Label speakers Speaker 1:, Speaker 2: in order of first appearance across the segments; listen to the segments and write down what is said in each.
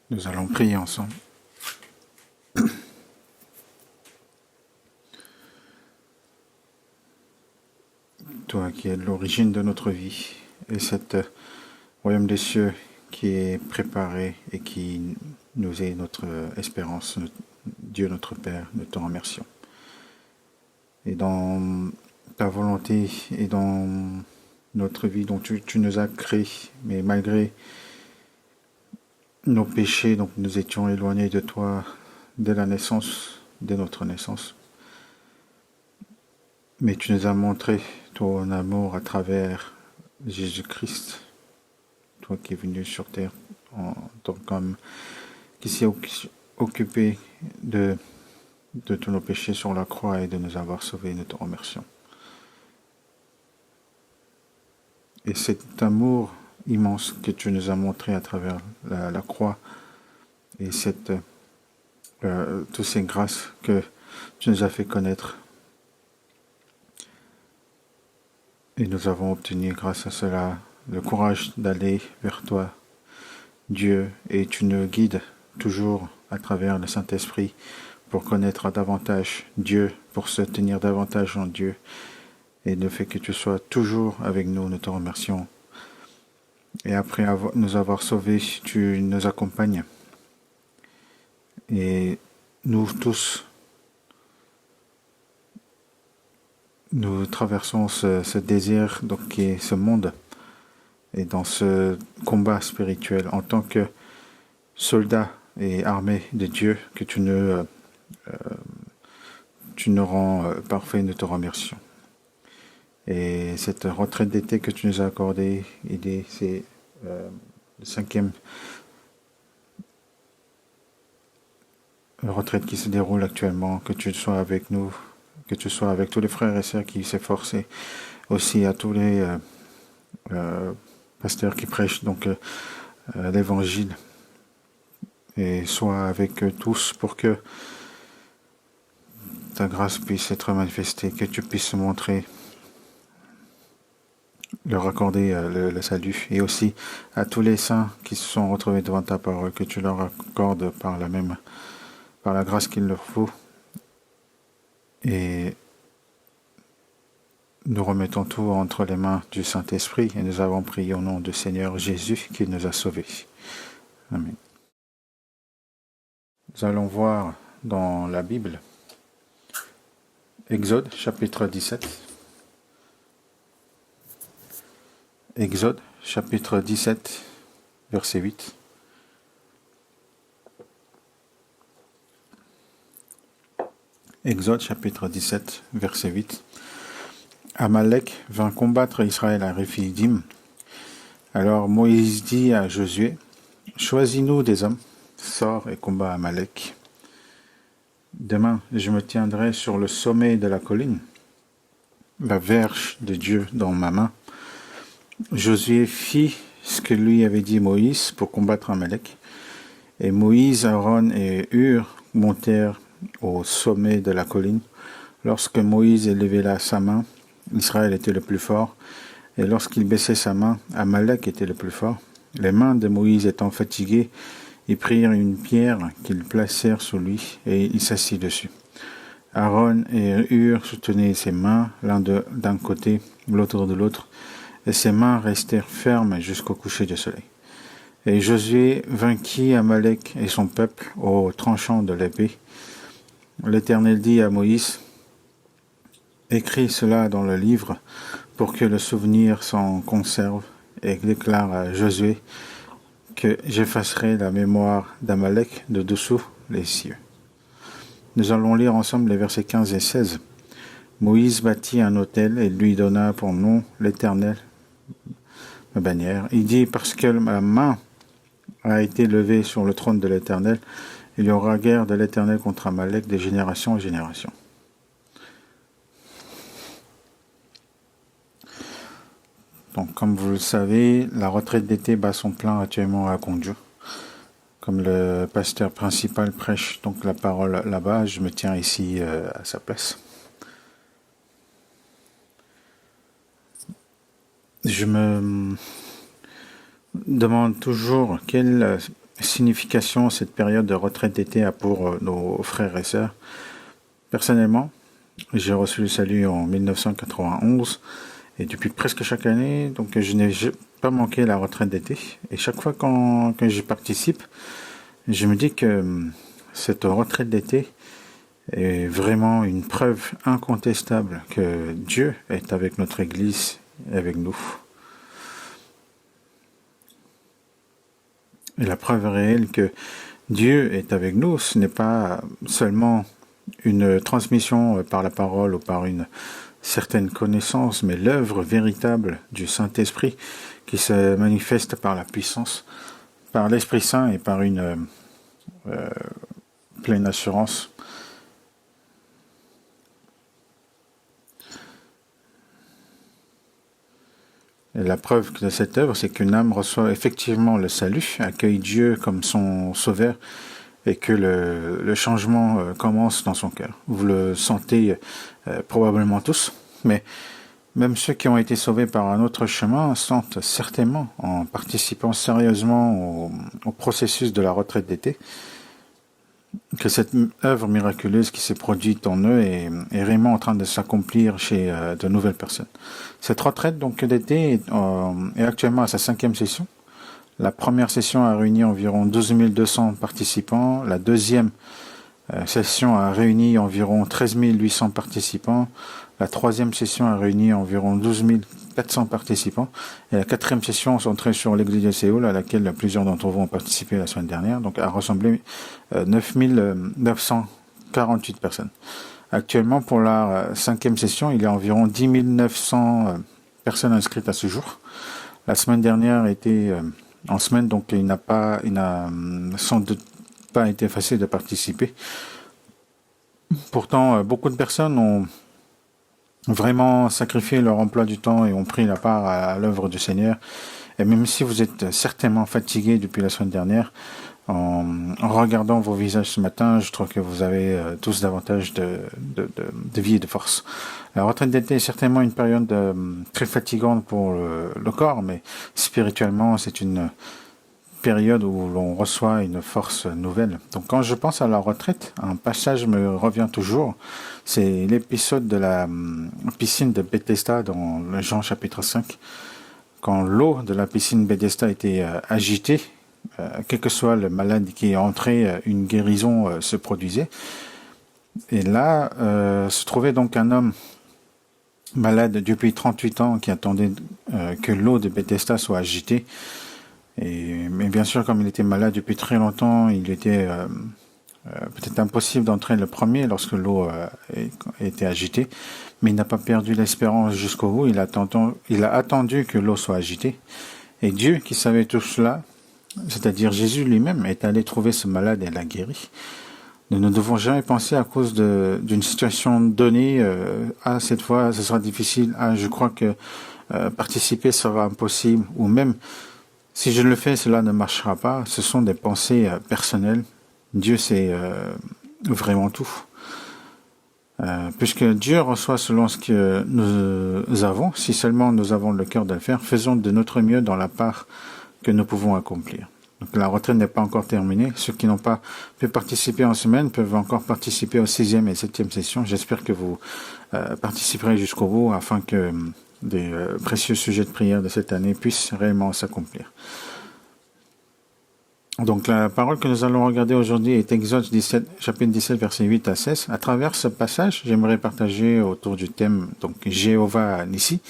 Speaker 1: Nous allons prier ensemble. Toi qui es l'origine de notre vie et cet royaume des cieux qui est préparé et qui nous est notre espérance, Dieu notre Père, nous te remercions. Et dans ta volonté et dans notre vie dont tu nous as créés, mais malgré nos péchés, donc nous étions éloignés de toi dès la naissance, dès notre naissance. Mais tu nous as montré ton amour à travers Jésus-Christ, toi qui es venu sur terre en tant qu'homme, qui s'est occupé de tous nos péchés sur la croix et de nous avoir sauvés. Nous te remercions. Et cet amour immense que tu nous as montré à travers la croix et toutes ces grâces que tu nous as fait connaître. Et nous avons obtenu grâce à cela le courage d'aller vers toi, Dieu, et tu nous guides toujours à travers le Saint-Esprit pour connaître davantage Dieu, pour se tenir davantage en Dieu. Et le fait que tu sois toujours avec nous, nous te remercions. Et après nous avoir sauvés, tu nous accompagnes. Et nous tous, nous traversons ce désir, donc qui est ce monde, et dans ce combat spirituel en tant que soldats et armée de Dieu que tu nous rends parfait, nous te remercions. Et cette retraite d'été que tu nous as accordée, c'est le 5e retraite qui se déroule actuellement, que tu sois avec nous, que tu sois avec tous les frères et sœurs qui s'efforcent, et aussi à tous les pasteurs qui prêchent donc l'évangile, et sois avec eux tous pour que ta grâce puisse être manifestée, que tu puisses montrer, leur accorder le salut, et aussi à tous les saints qui se sont retrouvés devant ta parole, que tu leur accordes par la grâce qu'il leur faut. Et nous remettons tout entre les mains du Saint-Esprit, et nous avons prié au nom du Seigneur Jésus qui nous a sauvés. Amen. Nous allons voir dans la Bible Exode chapitre 17. Exode chapitre 17, verset 8. Exode chapitre 17, verset 8. Amalek vint combattre Israël à Réphidim. Alors Moïse dit à Josué, « Choisis-nous des hommes, sors et combat Amalek. Demain, je me tiendrai sur le sommet de la colline, la verge de Dieu dans ma main. » Josué fit ce que lui avait dit Moïse pour combattre Amalek. Et Moïse, Aaron et Hur montèrent au sommet de la colline. Lorsque Moïse élevait là sa main, Israël était le plus fort. Et lorsqu'il baissait sa main, Amalek était le plus fort. Les mains de Moïse étant fatiguées, ils prirent une pierre qu'ils placèrent sous lui, et il s'assit dessus. Aaron et Hur soutenaient ses mains, l'un d'un côté, l'autre de l'autre, et ses mains restèrent fermes jusqu'au coucher du soleil. Et Josué vainquit Amalek et son peuple au tranchant de l'épée. L'Éternel dit à Moïse, « Écris cela dans le livre pour que le souvenir s'en conserve, et déclare à Josué que j'effacerai la mémoire d'Amalek de dessous les cieux. » Nous allons lire ensemble les versets 15 et 16. Moïse bâtit un autel et lui donna pour nom l'Éternel, ma bannière. Il dit, parce que ma main a été levée sur le trône de l'Éternel, il y aura guerre de l'Éternel contre Amalek de génération en génération. Donc, comme vous le savez, la retraite d'été bat son plein actuellement à Konjo. Comme le pasteur principal prêche donc la parole là-bas, je me tiens ici à sa place. Je me demande toujours quelle signification cette période de retraite d'été a pour nos frères et sœurs. Personnellement, j'ai reçu le salut en 1991 et depuis presque chaque année, donc je n'ai pas manqué la retraite d'été. Et chaque fois quand j'y participe, je me dis que cette retraite d'été est vraiment une preuve incontestable que Dieu est avec notre Église et avec nous. Et la preuve réelle que Dieu est avec nous, ce n'est pas seulement une transmission par la parole ou par une certaine connaissance, mais l'œuvre véritable du Saint-Esprit qui se manifeste par la puissance, par l'Esprit Saint et par une pleine assurance. Et la preuve de cette œuvre, c'est qu'une âme reçoit effectivement le salut, accueille Dieu comme son sauveur, et que le changement commence dans son cœur. Vous le sentez probablement tous, mais même ceux qui ont été sauvés par un autre chemin sentent certainement, en participant sérieusement au processus de la retraite d'été, que cette œuvre miraculeuse qui s'est produite en eux est réellement en train de s'accomplir chez de nouvelles personnes. Cette retraite donc d'été est actuellement à sa 5e session. La première session a réuni environ 12 200 participants. La deuxième session a réuni environ 13 800 participants. La troisième session a réuni environ 12 400 participants. Et la quatrième session, centrée sur l'église de Séoul, à laquelle plusieurs d'entre vous ont participé la semaine dernière, donc a rassemblé 9 948 personnes. Actuellement, pour la 5e session, il y a environ 10 900 personnes inscrites à ce jour. La semaine dernière était en semaine, donc il n'a sans doute pas été facile de participer. Pourtant, beaucoup de personnes ont vraiment sacrifié leur emploi du temps et ont pris la part à l'œuvre du Seigneur. Et même si vous êtes certainement fatigué depuis la semaine dernière, en regardant vos visages ce matin, je trouve que vous avez tous davantage de vie et de force. La retraite d'été est certainement une période très fatigante pour le corps, mais spirituellement, c'est une période où l'on reçoit une force nouvelle. Donc quand je pense à la retraite, un passage me revient toujours. C'est l'épisode de la piscine de Bethesda dans Jean chapitre 5. Quand l'eau de la piscine Bethesda était agitée, quel que soit le malade qui est entré, une guérison se produisait. Et là, se trouvait donc un homme malade depuis 38 ans qui attendait que l'eau de Bethesda soit agitée. Mais bien sûr, comme il était malade depuis très longtemps, il était peut-être impossible d'entrer le premier lorsque l'eau était agitée. Mais il n'a pas perdu l'espérance jusqu'au bout. Il a attendu que l'eau soit agitée. Et Dieu, qui savait tout cela, c'est-à-dire Jésus lui-même, est allé trouver ce malade et l'a guéri. Nous ne devons jamais penser à cause d'une situation donnée, cette fois ce sera difficile, je crois que participer sera impossible, ou même si je le fais, cela ne marchera pas. Ce sont des pensées personnelles. Dieu sait vraiment tout. Puisque Dieu reçoit selon ce que nous avons, si seulement nous avons le cœur de le faire, faisons de notre mieux dans la part que nous pouvons accomplir. Donc la retraite n'est pas encore terminée. Ceux qui n'ont pas pu participer en semaine peuvent encore participer aux 6e et 7e sessions. J'espère que vous participerez jusqu'au bout afin que des précieux sujets de prière de cette année puissent réellement s'accomplir. Donc la parole que nous allons regarder aujourd'hui est Exode 17, chapitre 17, versets 8 à 16. À travers ce passage, j'aimerais partager autour du thème donc Jéhovah Nissi.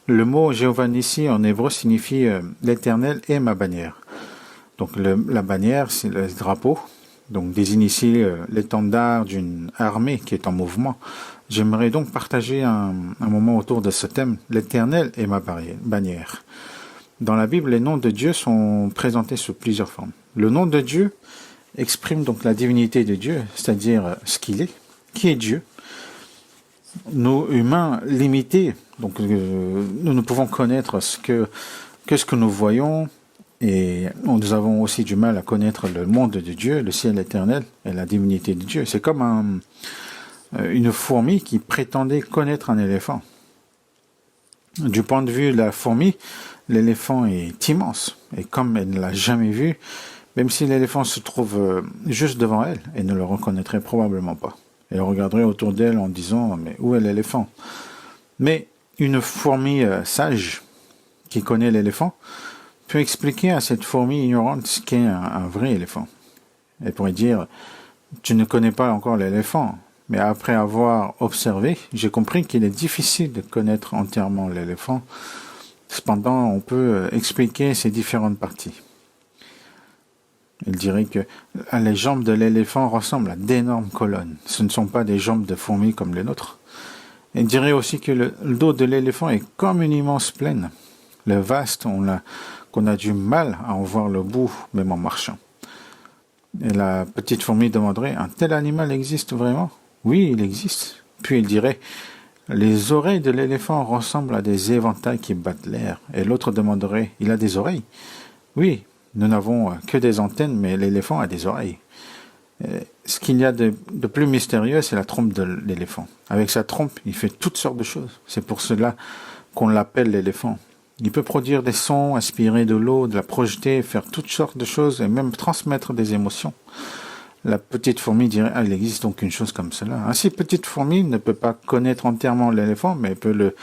Speaker 1: Le mot Jéhovah Nissi en hébreu signifie l'Éternel est ma bannière. Donc la bannière, c'est le drapeau, donc désigne ici l'étendard d'une armée qui est en mouvement. J'aimerais donc partager un moment autour de ce thème. L'Éternel est ma bannière. Dans la Bible, les noms de Dieu sont présentés sous plusieurs formes. Le nom de Dieu exprime donc la divinité de Dieu, c'est-à-dire ce qu'il est, qui est Dieu. Nous, humains limités, donc nous ne pouvons connaître que ce que nous voyons, et nous avons aussi du mal à connaître le monde de Dieu, le ciel éternel et la divinité de Dieu. C'est comme une fourmi qui prétendait connaître un éléphant. Du point de vue de la fourmi, l'éléphant est immense. Et comme elle ne l'a jamais vu, Même si l'éléphant se trouve juste devant elle, elle ne le reconnaîtrait probablement pas. Elle regarderait autour d'elle en disant « Mais où est l'éléphant ?» Mais une fourmi sage, qui connaît l'éléphant, peut expliquer à cette fourmi ignorante ce qu'est un vrai éléphant. Elle pourrait dire « Tu ne connais pas encore l'éléphant, mais après avoir observé, j'ai compris qu'il est difficile de connaître entièrement l'éléphant. Cependant, on peut expliquer ses différentes parties. » Il dirait que les jambes de l'éléphant ressemblent à d'énormes colonnes. Ce ne sont pas des jambes de fourmis comme les nôtres. Il dirait aussi que le dos de l'éléphant est comme une immense plaine. Le vaste, qu'on a du mal à en voir le bout, même en marchant. Et la petite fourmi demanderait, un tel animal existe vraiment ? Oui, il existe. Puis il dirait, les oreilles de l'éléphant ressemblent à des éventails qui battent l'air. Et l'autre demanderait, il a des oreilles ? Oui, nous n'avons que des antennes, mais l'éléphant a des oreilles. Ce qu'il y a de plus mystérieux, c'est la trompe de l'éléphant. Avec sa trompe, il fait toutes sortes de choses. C'est pour cela qu'on l'appelle l'éléphant. Il peut produire des sons, aspirer de l'eau, de la projeter, faire toutes sortes de choses et même transmettre des émotions. La petite fourmi dirait, il existe donc une chose comme cela. Ainsi, petite fourmi ne peut pas connaître entièrement l'éléphant, mais elle peut le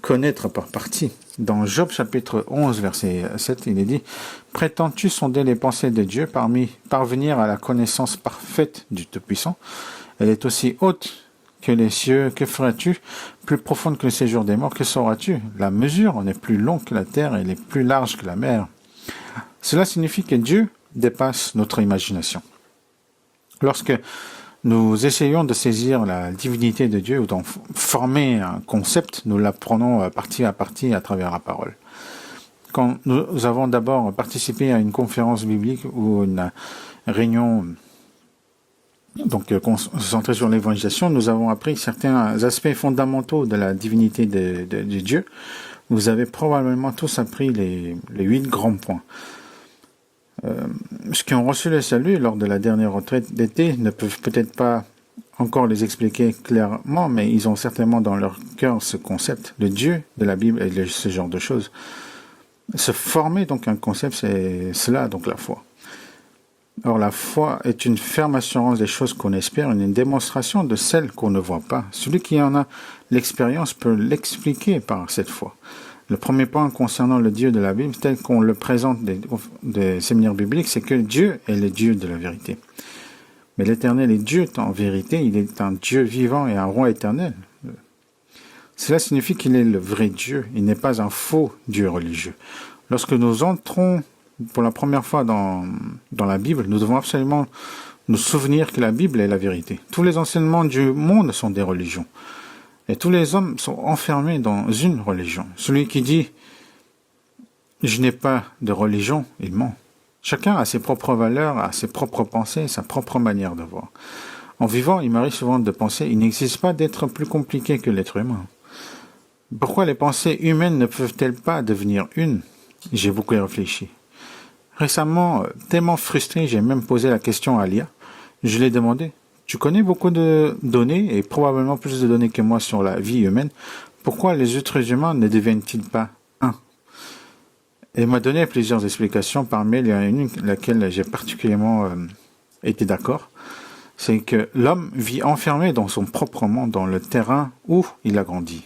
Speaker 1: connaître par partie. Dans Job chapitre 11, verset 7, il est dit « Prétends-tu sonder les pensées de Dieu, parvenir à la connaissance parfaite du Tout-Puissant? Elle est aussi haute que les cieux. Que feras-tu? Plus profonde que le séjour des morts, que sauras-tu? La mesure en est plus longue que la terre et elle est plus large que la mer. » Cela signifie que Dieu dépasse notre imagination. Lorsque nous essayons de saisir la divinité de Dieu ou d'en former un concept, nous l'apprenons partie à partie à travers la parole. Quand nous avons d'abord participé à une conférence biblique ou une réunion concentrée sur l'évangélisation, nous avons appris certains aspects fondamentaux de la divinité de Dieu. Vous avez probablement tous appris les 8 grands points. Ceux qui ont reçu le salut lors de la dernière retraite d'été ne peuvent peut-être pas encore les expliquer clairement, mais ils ont certainement dans leur cœur ce concept, le Dieu de la Bible et ce genre de choses. Se former donc un concept, c'est cela, donc la foi. Or, la foi est une ferme assurance des choses qu'on espère, une démonstration de celles qu'on ne voit pas. Celui qui en a l'expérience peut l'expliquer par cette foi. Le premier point concernant le Dieu de la Bible, tel qu'on le présente des séminaires bibliques, c'est que Dieu est le Dieu de la vérité. Mais l'Éternel est Dieu en vérité, il est un Dieu vivant et un roi éternel. Cela signifie qu'il est le vrai Dieu, il n'est pas un faux Dieu religieux. Lorsque nous entrons pour la première fois dans la Bible, nous devons absolument nous souvenir que la Bible est la vérité. Tous les enseignements du monde sont des religions. Et tous les hommes sont enfermés dans une religion. Celui qui dit « je n'ai pas de religion », il ment. Chacun a ses propres valeurs, a ses propres pensées, sa propre manière de voir. En vivant, il m'arrive souvent de penser « il n'existe pas d'être plus compliqué que l'être humain ». Pourquoi les pensées humaines ne peuvent-elles pas devenir une? J'ai beaucoup réfléchi. Récemment, tellement frustré, j'ai même posé la question à l'IA. Je lui ai demandé « Tu connais beaucoup de données, et probablement plus de données que moi sur la vie humaine. Pourquoi les êtres humains ne deviennent-ils pas un ?» Elle m'a donné plusieurs explications, parmi il y en a une laquelle j'ai particulièrement été d'accord. C'est que l'homme vit enfermé dans son propre monde, dans le terrain où il a grandi.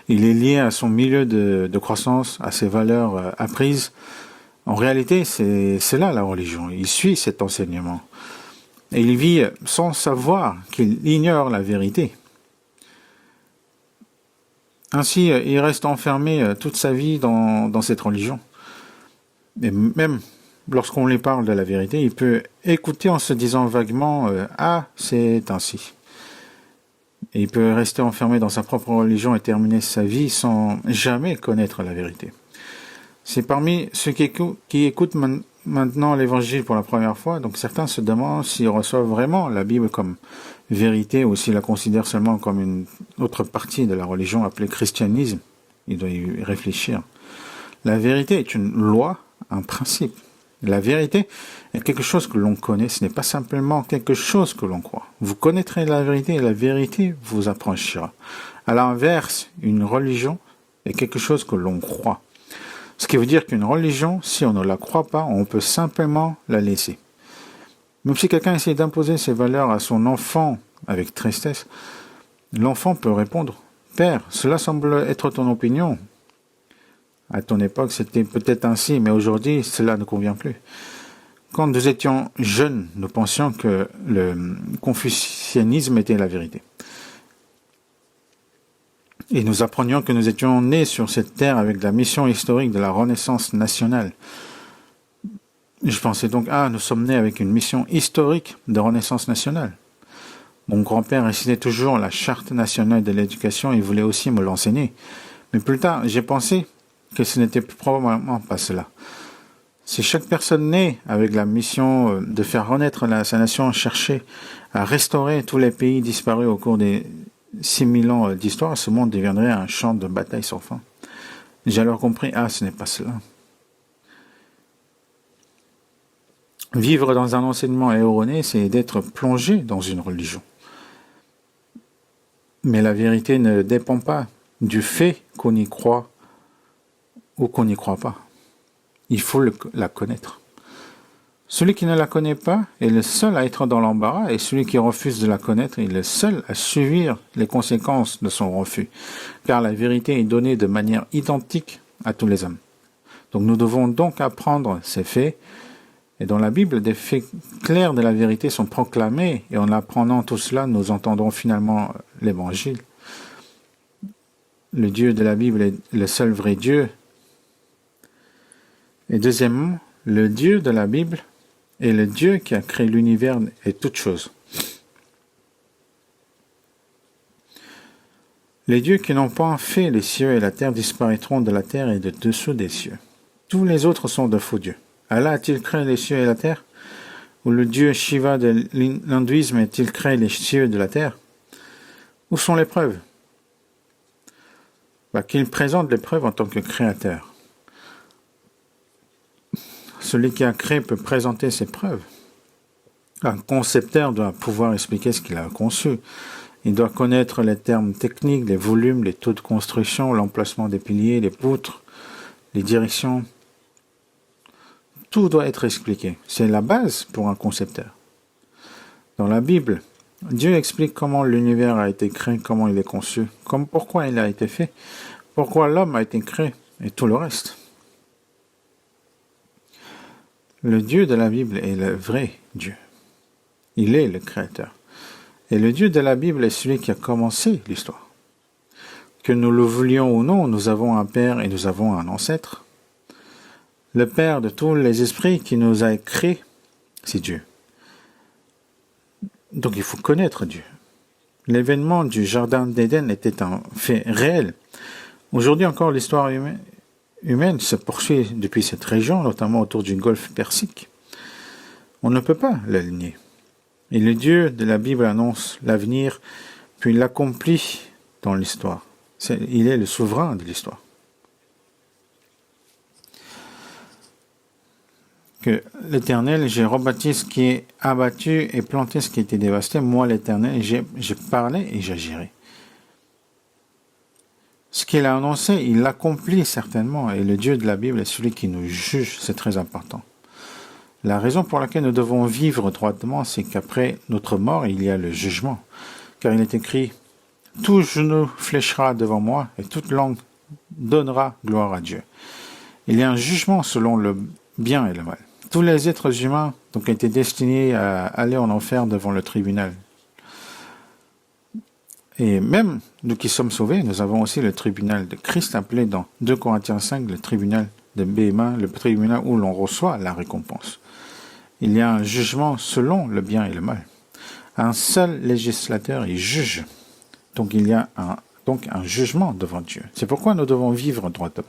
Speaker 1: Il est lié à son milieu de croissance, à ses valeurs apprises. En réalité, c'est là la religion. Il suit cet enseignement. Et il vit sans savoir qu'il ignore la vérité. Ainsi, il reste enfermé toute sa vie dans cette religion. Et même lorsqu'on lui parle de la vérité, il peut écouter en se disant vaguement « Ah, c'est ainsi ». Et il peut rester enfermé dans sa propre religion et terminer sa vie sans jamais connaître la vérité. C'est parmi ceux qui écoutent maintenant l'évangile pour la première fois, donc certains se demandent s'ils reçoivent vraiment la Bible comme vérité ou s'ils la considèrent seulement comme une autre partie de la religion appelée christianisme. Ils doivent y réfléchir. La vérité est une loi, un principe. La vérité est quelque chose que l'on connaît, ce n'est pas simplement quelque chose que l'on croit. Vous connaîtrez la vérité et la vérité vous affranchira. À l'inverse, une religion est quelque chose que l'on croit. Ce qui veut dire qu'une religion, si on ne la croit pas, on peut simplement la laisser. Même si quelqu'un essaie d'imposer ses valeurs à son enfant avec tristesse, l'enfant peut répondre « Père, cela semble être ton opinion. À ton époque, c'était peut-être ainsi, mais aujourd'hui, cela ne convient plus. » Quand nous étions jeunes, nous pensions que le confucianisme était la vérité. Et nous apprenions que nous étions nés sur cette terre avec la mission historique de la Renaissance nationale. Je pensais donc, nous sommes nés avec une mission historique de Renaissance nationale. Mon grand-père récitait toujours la Charte nationale de l'éducation et voulait aussi me l'enseigner. Mais plus tard, j'ai pensé que ce n'était probablement pas cela. Si chaque personne née avec la mission de faire renaître sa nation cherchait à restaurer tous les pays disparus au cours des 6000 ans d'histoire, ce monde deviendrait un champ de bataille sans fin. J'ai alors compris, ce n'est pas cela. Vivre dans un enseignement erroné, c'est d'être plongé dans une religion. Mais la vérité ne dépend pas du fait qu'on y croit ou qu'on n'y croit pas. Il faut la connaître. Celui qui ne la connaît pas est le seul à être dans l'embarras et celui qui refuse de la connaître est le seul à subir les conséquences de son refus. Car la vérité est donnée de manière identique à tous les hommes. Donc nous devons donc apprendre ces faits. Et dans la Bible, des faits clairs de la vérité sont proclamés et en apprenant tout cela, nous entendrons finalement l'Évangile. Le Dieu de la Bible est le seul vrai Dieu. Et deuxièmement, le Dieu de la Bible est le Dieu qui a créé l'univers et toutes choses. Les dieux qui n'ont pas fait les cieux et la terre disparaîtront de la terre et de dessous des cieux. Tous les autres sont de faux dieux. Allah a-t-il créé les cieux et la terre? Ou le dieu Shiva de l'hindouisme a-t-il créé les cieux de la terre? Où sont les preuves? Qu'il présente les preuves en tant que créateur. Celui qui a créé peut présenter ses preuves. Un concepteur doit pouvoir expliquer ce qu'il a conçu. Il doit connaître les termes techniques, les volumes, les taux de construction, l'emplacement des piliers, les poutres, les directions. Tout doit être expliqué. C'est la base pour un concepteur. Dans la Bible, Dieu explique comment l'univers a été créé, comment il est conçu, pourquoi il a été fait, pourquoi l'homme a été créé, et tout le reste. Le Dieu de la Bible est le vrai Dieu. Il est le Créateur. Et le Dieu de la Bible est celui qui a commencé l'histoire. Que nous le voulions ou non, nous avons un Père et nous avons un ancêtre. Le Père de tous les esprits qui nous a créés, c'est Dieu. Donc il faut connaître Dieu. L'événement du Jardin d'Éden était un fait réel. Aujourd'hui encore, l'histoire humaine se poursuit depuis cette région, notamment autour du golfe Persique. On ne peut pas l'aligner. Et le Dieu de la Bible annonce l'avenir, puis l'accomplit dans l'histoire. Il est le souverain de l'histoire. Que l'Éternel, j'ai rebâti ce qui est abattu et planté ce qui était dévasté. Moi, l'Éternel, j'ai parlé et j'agirai. Ce qu'il a annoncé, il l'accomplit certainement. Et le Dieu de la Bible est celui qui nous juge. C'est très important. La raison pour laquelle nous devons vivre droitement, c'est qu'après notre mort, il y a le jugement. Car il est écrit, « Tout genou fléchera devant moi et toute langue donnera gloire à Dieu. » Il y a un jugement selon le bien et le mal. Tous les êtres humains donc étaient destinés à aller en enfer devant le tribunal. Et même nous qui sommes sauvés, nous avons aussi le tribunal de Christ, appelé dans 2 Corinthiens 5 le tribunal de Béma, le tribunal où l'on reçoit la récompense. Il y a un jugement selon le bien et le mal. Un seul législateur y juge. Donc il y a un jugement devant Dieu. C'est pourquoi nous devons vivre droitement.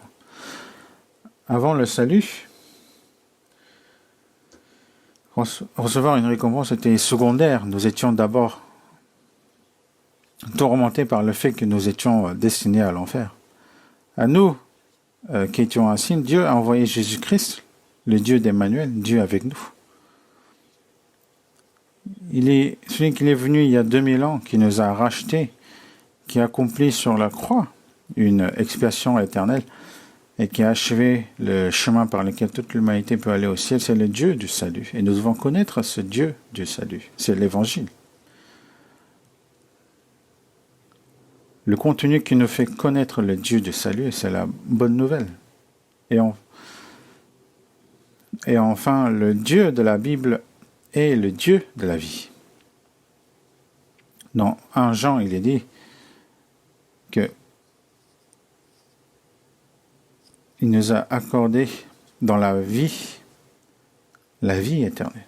Speaker 1: Avant le salut, recevoir une récompense était secondaire. Nous étions d'abord tourmentés par le fait que nous étions destinés à l'enfer. À nous, qui étions ainsi, Dieu a envoyé Jésus-Christ, le Dieu d'Emmanuel, Dieu avec nous. Il est celui qui est venu il y a 2000 ans, qui nous a rachetés, qui a accompli sur la croix une expiation éternelle. et qui a achevé le chemin par lequel toute l'humanité peut aller au ciel, c'est le Dieu du salut. Et nous devons connaître ce Dieu du salut. C'est l'Évangile. Le contenu qui nous fait connaître le Dieu du salut, c'est la bonne nouvelle. Et enfin, le Dieu de la Bible est le Dieu de la vie. Dans 1 Jean, il est dit que il nous a accordé dans la vie éternelle.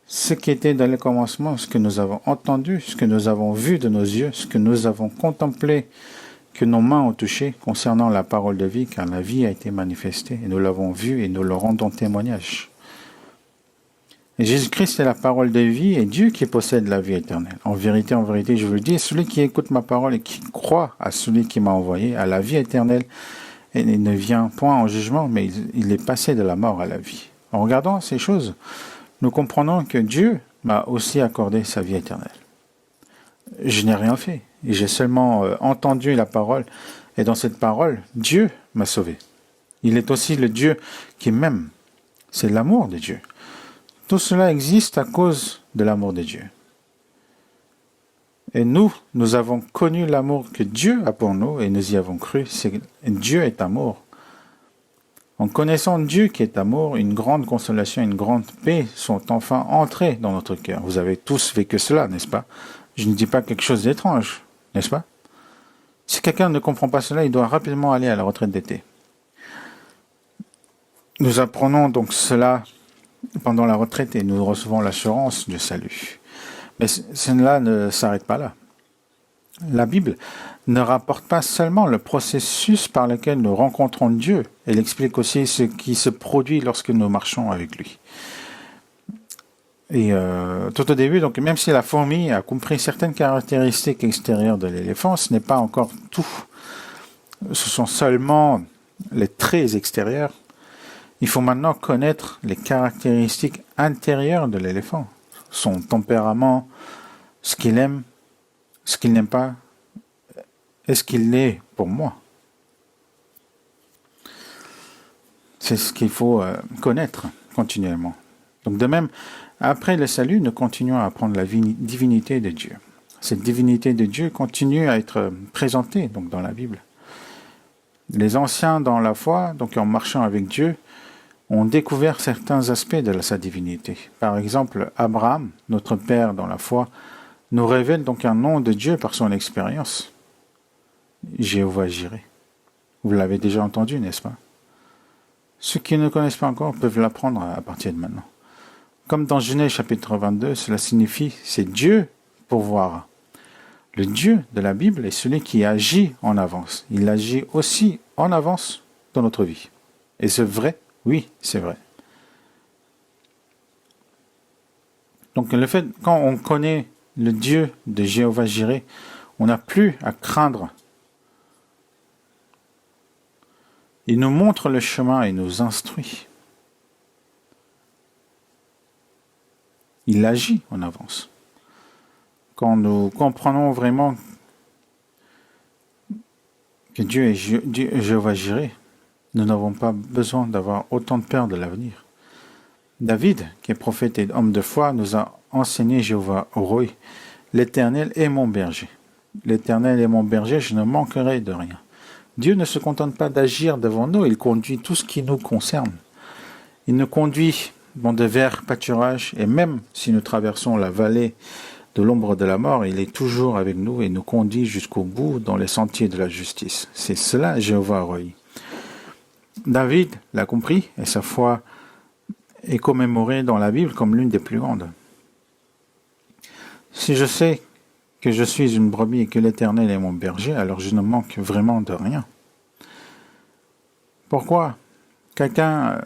Speaker 1: Ce qui était dans le commencement, ce que nous avons entendu, ce que nous avons vu de nos yeux, ce que nous avons contemplé, que nos mains ont touché concernant la parole de vie, car la vie a été manifestée, et nous l'avons vue et nous le rendons témoignage. Et Jésus-Christ est la parole de vie et Dieu qui possède la vie éternelle. En vérité, je vous le dis, celui qui écoute ma parole et qui croit à celui qui m'a envoyé, à la vie éternelle, et il ne vient point en jugement, mais il est passé de la mort à la vie. En regardant ces choses, nous comprenons que Dieu m'a aussi accordé sa vie éternelle. Je n'ai rien fait. Et j'ai seulement entendu la parole. Et dans cette parole, Dieu m'a sauvé. Il est aussi le Dieu qui m'aime. C'est l'amour de Dieu. Tout cela existe à cause de l'amour de Dieu. Et nous avons connu l'amour que Dieu a pour nous et nous y avons cru. Dieu est amour. En connaissant Dieu qui est amour, une grande consolation, une grande paix sont enfin entrées dans notre cœur. Vous avez tous vécu cela, n'est-ce pas? Je ne dis pas quelque chose d'étrange, n'est-ce pas? Si quelqu'un ne comprend pas cela, il doit rapidement aller à la retraite d'été. Nous apprenons donc cela pendant la retraite et nous recevons l'assurance du salut. Mais cela ne s'arrête pas là. La Bible ne rapporte pas seulement le processus par lequel nous rencontrons Dieu, elle explique aussi ce qui se produit lorsque nous marchons avec lui. Et tout au début, donc même si la fourmi a compris certaines caractéristiques extérieures de l'éléphant, ce n'est pas encore tout. Ce sont seulement les traits extérieurs. Il faut maintenant connaître les caractéristiques intérieures de l'éléphant, son tempérament, ce qu'il aime, ce qu'il n'aime pas, et ce qu'il est pour moi. C'est ce qu'il faut connaître continuellement. Donc de même, après le salut, nous continuons à apprendre la divinité de Dieu. Cette divinité de Dieu continue à être présentée donc, dans la Bible. Les anciens dans la foi, donc en marchant avec Dieu, ont découvert certains aspects de sa divinité. Par exemple, Abraham, notre père dans la foi, nous révèle donc un nom de Dieu par son expérience. Jéhovah Jireh. Vous l'avez déjà entendu, n'est-ce pas? Ceux qui ne connaissent pas encore peuvent l'apprendre à partir de maintenant. Comme dans Genèse chapitre 22, cela signifie c'est Dieu pourvoira. Le Dieu de la Bible est celui qui agit en avance. Il agit aussi en avance dans notre vie. Et c'est vrai? Oui, c'est vrai. Donc le fait, quand on connaît le Dieu de Jéhovah Jireh, on n'a plus à craindre. Il nous montre le chemin et nous instruit. Il agit en avance. Quand nous comprenons vraiment que Dieu est Jéhovah Jireh, nous n'avons pas besoin d'avoir autant de peur de l'avenir. David, qui est prophète et homme de foi, nous a enseigné Jéhovah Roi, l'Éternel est mon berger. L'Éternel est mon berger, je ne manquerai de rien. Dieu ne se contente pas d'agir devant nous, il conduit tout ce qui nous concerne. Il nous conduit dans de verts pâturages, et même si nous traversons la vallée de l'ombre de la mort, il est toujours avec nous et nous conduit jusqu'au bout dans les sentiers de la justice. C'est cela Jéhovah Roi. David l'a compris, et sa foi est commémorée dans la Bible comme l'une des plus grandes. Si je sais que je suis une brebis et que l'Éternel est mon berger, alors je ne manque vraiment de rien. Pourquoi quelqu'un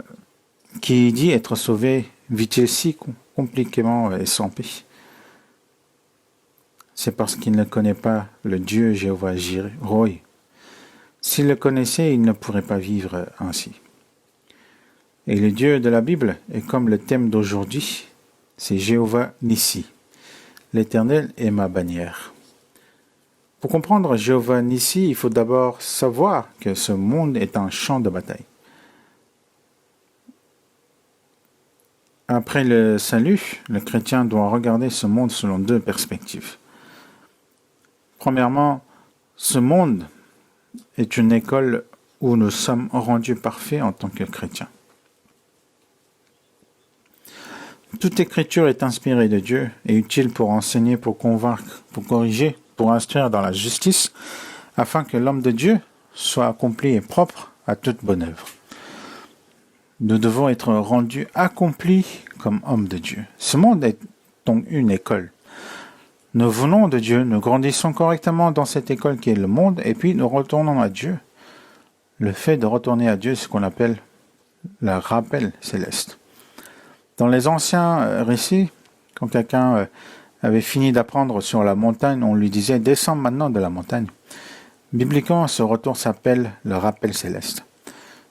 Speaker 1: qui dit être sauvé vit-il si compliquément et sans paix? C'est parce qu'il ne connaît pas le Dieu Jéhovah Jireh, Roi. S'il le connaissait, il ne pourrait pas vivre ainsi. Et le Dieu de la Bible est comme le thème d'aujourd'hui, c'est Jéhovah Nissi. L'Éternel est ma bannière. Pour comprendre Jéhovah Nissi, il faut d'abord savoir que ce monde est un champ de bataille. Après le salut, le chrétien doit regarder ce monde selon deux perspectives. Premièrement, ce monde est une école où nous sommes rendus parfaits en tant que chrétiens. Toute écriture est inspirée de Dieu et utile pour enseigner, pour convaincre, pour corriger, pour instruire dans la justice, afin que l'homme de Dieu soit accompli et propre à toute bonne œuvre. Nous devons être rendus accomplis comme hommes de Dieu. Ce monde est donc une école. Nous venons de Dieu, nous grandissons correctement dans cette école qui est le monde, et puis nous retournons à Dieu. Le fait de retourner à Dieu, c'est ce qu'on appelle le rappel céleste. Dans les anciens récits, quand quelqu'un avait fini d'apprendre sur la montagne, on lui disait « Descends maintenant de la montagne ». Bibliquement, ce retour s'appelle le rappel céleste.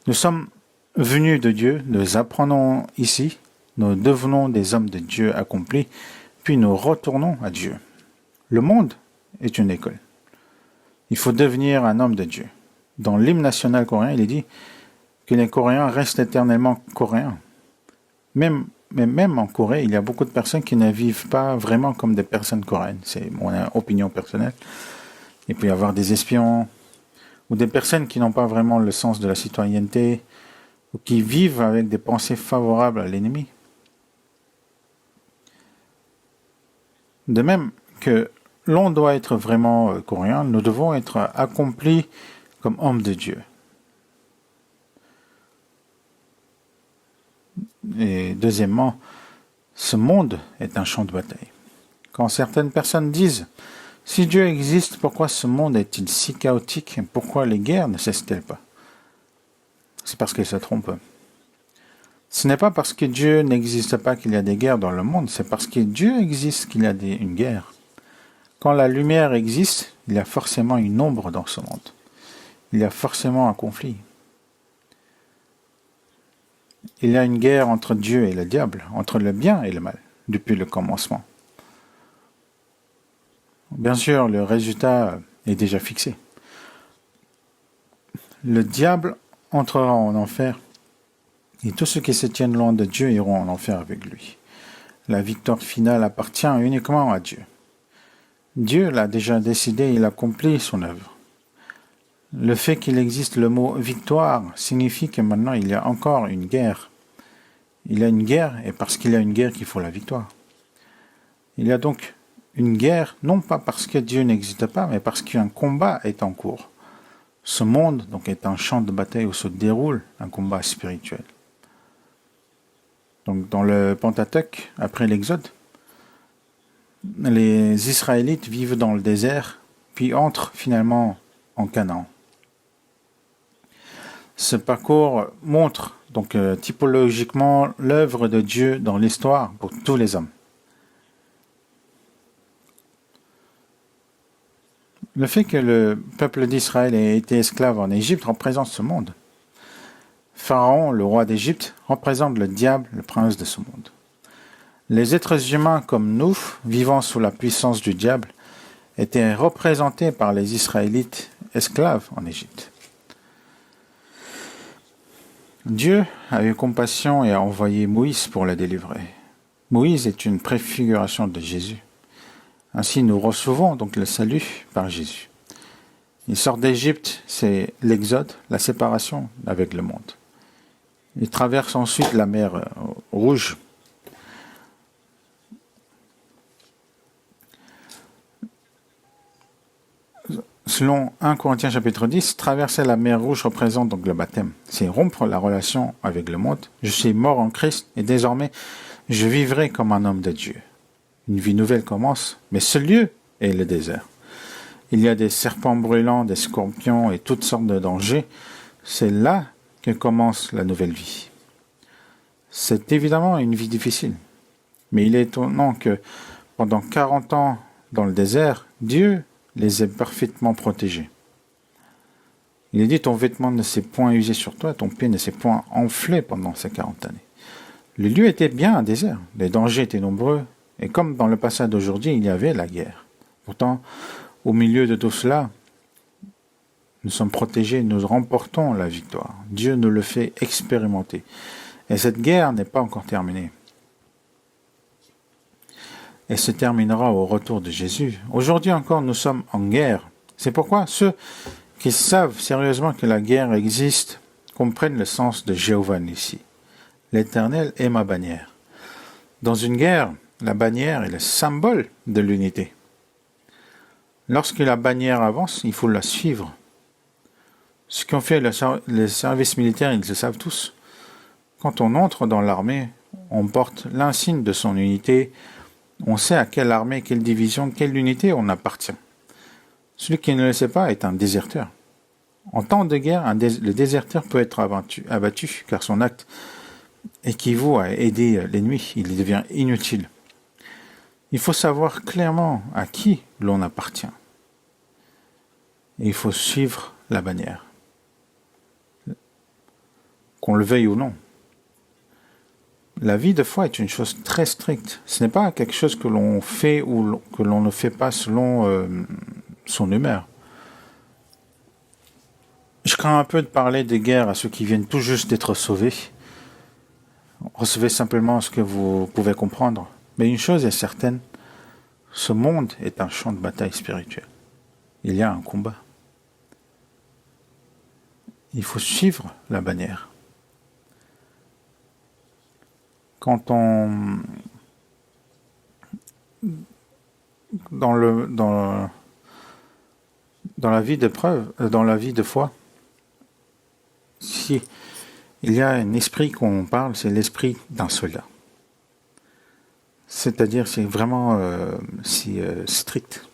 Speaker 1: Nous sommes venus de Dieu, nous apprenons ici, nous devenons des hommes de Dieu accomplis, puis nous retournons à Dieu. Le monde est une école. Il faut devenir un homme de Dieu. Dans l'hymne national coréen, il est dit que les Coréens restent éternellement coréens. Même en Corée, il y a beaucoup de personnes qui ne vivent pas vraiment comme des personnes coréennes. C'est mon opinion personnelle. Il peut y avoir des espions ou des personnes qui n'ont pas vraiment le sens de la citoyenneté ou qui vivent avec des pensées favorables à l'ennemi. De même que l'on doit être vraiment coréen, nous devons être accomplis comme hommes de Dieu. Et deuxièmement, ce monde est un champ de bataille. Quand certaines personnes disent « Si Dieu existe, pourquoi ce monde est-il si chaotique? Pourquoi les guerres ne cessent-elles pas ?» C'est parce qu'elles se trompent. Ce n'est pas parce que Dieu n'existe pas qu'il y a des guerres dans le monde, c'est parce que Dieu existe qu'il y a une guerre. Quand la lumière existe, il y a forcément une ombre dans ce monde. Il y a forcément un conflit. Il y a une guerre entre Dieu et le diable, entre le bien et le mal, depuis le commencement. Bien sûr, le résultat est déjà fixé. Le diable entrera en enfer, et tous ceux qui se tiennent loin de Dieu iront en enfer avec lui. La victoire finale appartient uniquement à Dieu. Dieu l'a déjà décidé, il accomplit son œuvre. Le fait qu'il existe le mot « victoire » signifie que maintenant il y a encore une guerre. Il y a une guerre, et parce qu'il y a une guerre qu'il faut la victoire. Il y a donc une guerre, non pas parce que Dieu n'existe pas, mais parce qu'un combat est en cours. Ce monde donc est un champ de bataille où se déroule un combat spirituel. Donc dans le Pentateuque, après l'Exode, les Israélites vivent dans le désert, puis entrent finalement en Canaan. Ce parcours montre donc typologiquement l'œuvre de Dieu dans l'histoire pour tous les hommes. Le fait que le peuple d'Israël ait été esclave en Égypte représente ce monde. Pharaon, le roi d'Égypte, représente le diable, le prince de ce monde. Les êtres humains comme nous, vivant sous la puissance du diable, étaient représentés par les Israélites esclaves en Égypte. Dieu a eu compassion et a envoyé Moïse pour le délivrer. Moïse est une préfiguration de Jésus. Ainsi, nous recevons donc le salut par Jésus. Il sort d'Égypte, c'est l'exode, la séparation avec le monde. Il traverse ensuite la mer Rouge. Selon 1 Corinthiens chapitre 10, traverser la mer Rouge représente donc le baptême. C'est rompre la relation avec le monde. Je suis mort en Christ et désormais je vivrai comme un homme de Dieu. Une vie nouvelle commence, mais ce lieu est le désert. Il y a des serpents brûlants, des scorpions et toutes sortes de dangers. C'est là que commence la nouvelle vie. C'est évidemment une vie difficile. Mais il est étonnant que pendant 40 ans dans le désert, Dieu les ait parfaitement protégés. Il est dit, ton vêtement ne s'est point usé sur toi, ton pied ne s'est point enflé pendant ces 40 années. Le lieu était bien un désert, les dangers étaient nombreux, et comme dans le passage d'aujourd'hui, il y avait la guerre. Pourtant, Au milieu de tout cela, nous sommes protégés, nous remportons la victoire. Dieu nous le fait expérimenter. Et cette guerre n'est pas encore terminée. Elle se terminera au retour de Jésus. Aujourd'hui encore, nous sommes en guerre. C'est pourquoi ceux qui savent sérieusement que la guerre existe comprennent le sens de Jéhovah Nissi. L'Éternel est ma bannière. Dans une guerre, la bannière est le symbole de l'unité. Lorsque la bannière avance, il faut la suivre. Ceux qui ont fait le service militaire, ils le savent tous. Quand on entre dans l'armée, on porte l'insigne de son unité. On sait à quelle armée, quelle division, quelle unité on appartient. Celui qui ne le sait pas est un déserteur. En temps de guerre, le déserteur peut être abattu car son acte équivaut à aider l'ennemi. Il devient inutile. Il faut savoir clairement à qui l'on appartient. Et il faut suivre la bannière. Qu'on le veuille ou non. La vie de foi est une chose très stricte. Ce n'est pas quelque chose que l'on fait ou que l'on ne fait pas selon son humeur. Je crains un peu de parler des guerres à ceux qui viennent tout juste d'être sauvés. Recevez simplement ce que vous pouvez comprendre. Mais une chose est certaine, ce monde est un champ de bataille spirituel. Il y a un combat. Il faut suivre la bannière. Quand on... Dans la vie d'épreuve, dans la vie de foi, si il y a un esprit qu'on parle, c'est l'esprit d'un soldat. C'est-à-dire, c'est vraiment strict.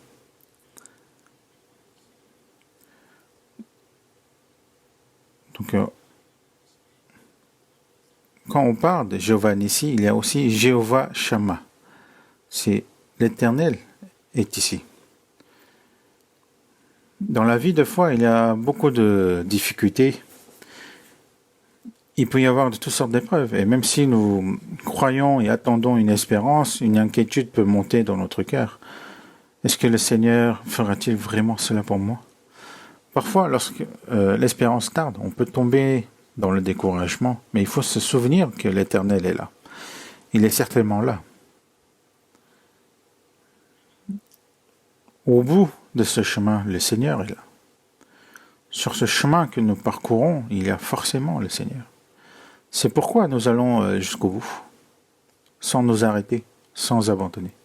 Speaker 1: Donc, quand on parle de Jéhovah Nissi, il y a aussi Jéhovah Shammah. C'est l'Éternel est ici. Dans la vie de foi, il y a beaucoup de difficultés. Il peut y avoir de toutes sortes d'épreuves. Et même si nous croyons et attendons une espérance, une inquiétude peut monter dans notre cœur. Est-ce que le Seigneur fera-t-il vraiment cela pour moi? Parfois, lorsque l'espérance tarde, on peut tomber dans le découragement, mais il faut se souvenir que l'Éternel est là. Il est certainement là. Au bout de ce chemin, le Seigneur est là. Sur ce chemin que nous parcourons, il y a forcément le Seigneur. C'est pourquoi nous allons jusqu'au bout, sans nous arrêter, sans abandonner.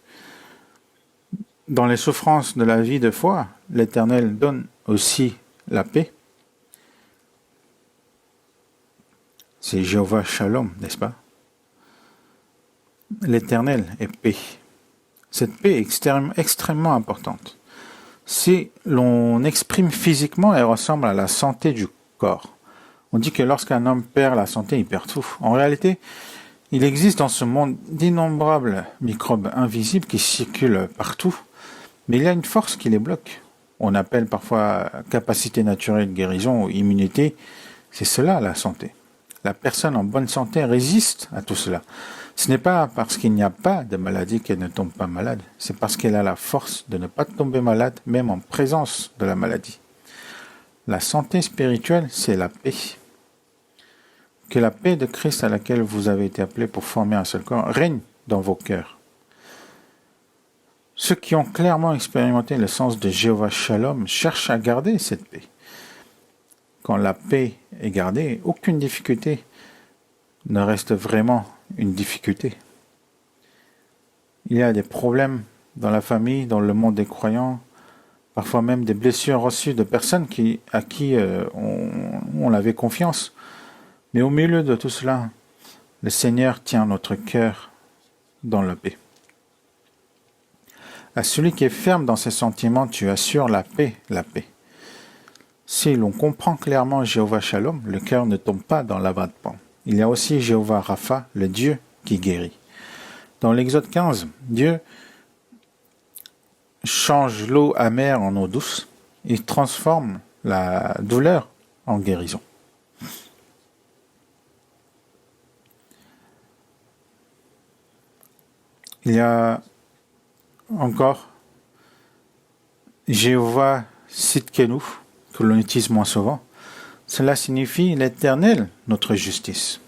Speaker 1: Dans les souffrances de la vie de foi, l'Éternel donne aussi la paix. C'est Jéhovah Shalom, n'est-ce pas? L'Éternel est paix. Cette paix est extrêmement importante. Si l'on exprime physiquement, elle ressemble à la santé du corps. On dit que lorsqu'un homme perd la santé, il perd tout. En réalité, il existe dans ce monde d'innombrables microbes invisibles qui circulent partout, mais il y a une force qui les bloque. On appelle parfois capacité naturelle de guérison ou immunité. C'est cela la santé. La personne en bonne santé résiste à tout cela. Ce n'est pas parce qu'il n'y a pas de maladie qu'elle ne tombe pas malade. C'est parce qu'elle a la force de ne pas tomber malade, même en présence de la maladie. La santé spirituelle, c'est la paix. Que la paix de Christ à laquelle vous avez été appelés pour former un seul corps règne dans vos cœurs. Ceux qui ont clairement expérimenté le sens de Jéhovah Shalom cherchent à garder cette paix. Quand la paix est gardée, aucune difficulté ne reste vraiment une difficulté. Il y a des problèmes dans la famille, dans le monde des croyants, parfois même des blessures reçues de personnes à qui on avait confiance. Mais au milieu de tout cela, le Seigneur tient notre cœur dans la paix. À celui qui est ferme dans ses sentiments, tu assures la paix, la paix. Si l'on comprend clairement Jéhovah Shalom, le cœur ne tombe pas dans l'abattement. Il y a aussi Jéhovah Rapha, le Dieu qui guérit. Dans l'Exode 15, Dieu change l'eau amère en eau douce. Il transforme la douleur en guérison. Jéhovah Sidkenu, que l'on utilise moins souvent, cela signifie l'Éternel, notre justice.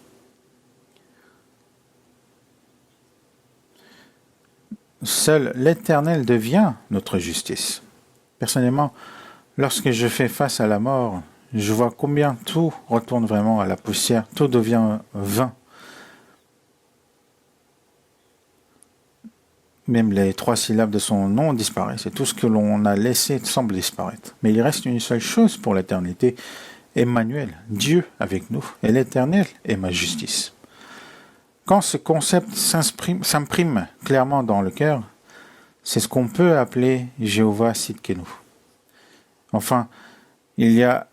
Speaker 1: Seul l'Éternel devient notre justice. Personnellement, lorsque je fais face à la mort, je vois combien tout retourne vraiment à la poussière, tout devient vain. Même les 3 syllabes de son nom disparaissent, et tout ce que l'on a laissé semble disparaître. Mais il reste une seule chose pour l'éternité, Emmanuel, Dieu avec nous, et l'Éternel est ma justice. Quand ce concept s'imprime clairement dans le cœur, c'est ce qu'on peut appeler Jéhovah Sidkenu. Enfin, il y a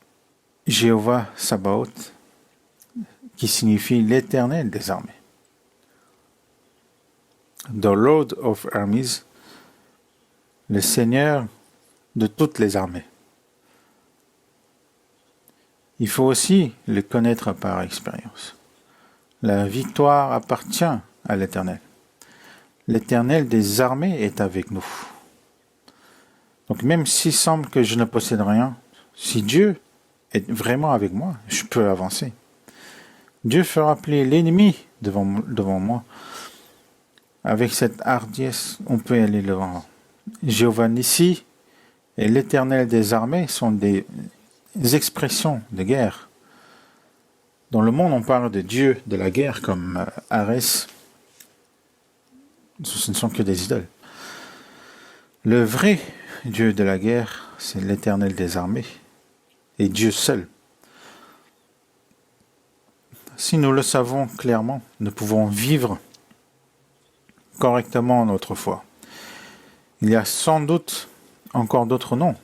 Speaker 1: Jéhovah Sabaoth, qui signifie l'Éternel des armées. The Lord of Armies, le Seigneur de toutes les armées. Il faut aussi le connaître par expérience. La victoire appartient à l'Éternel. L'Éternel des armées est avec nous. Donc même s'il semble que je ne possède rien, si Dieu est vraiment avec moi, je peux avancer. Dieu fera plier l'ennemi devant moi. Avec cette hardiesse, on peut aller devant. Jéhovah Nissi et l'Éternel des armées sont des expressions de guerre. Dans le monde, on parle de Dieu de la guerre comme Arès. Ce ne sont que des idoles. Le vrai Dieu de la guerre, c'est l'Éternel des armées et Dieu seul. Si nous le savons clairement, nous pouvons vivre correctement notre foi. Il y a sans doute encore d'autres noms.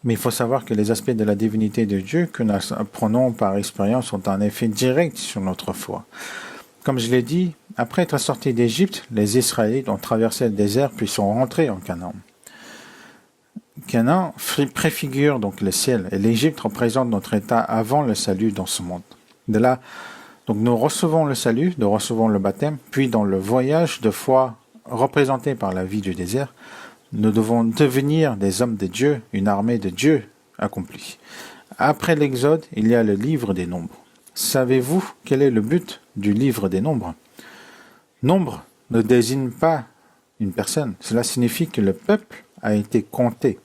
Speaker 1: Mais il faut savoir que les aspects de la divinité de Dieu que nous apprenons par expérience ont un effet direct sur notre foi. Comme je l'ai dit, après être sortis d'Égypte, les Israélites ont traversé le désert puis sont rentrés en Canaan. Canaan préfigure donc le ciel et l'Égypte représente notre état avant le salut dans ce monde. De là, donc nous recevons le salut, nous recevons le baptême, puis dans le voyage de foi représenté par la vie du désert, nous devons devenir des hommes de Dieu, une armée de Dieu accomplie. Après l'Exode, il y a le livre des nombres. Savez-vous quel est le but du livre des nombres? Nombre ne désigne pas une personne. Cela signifie que le peuple a été compté.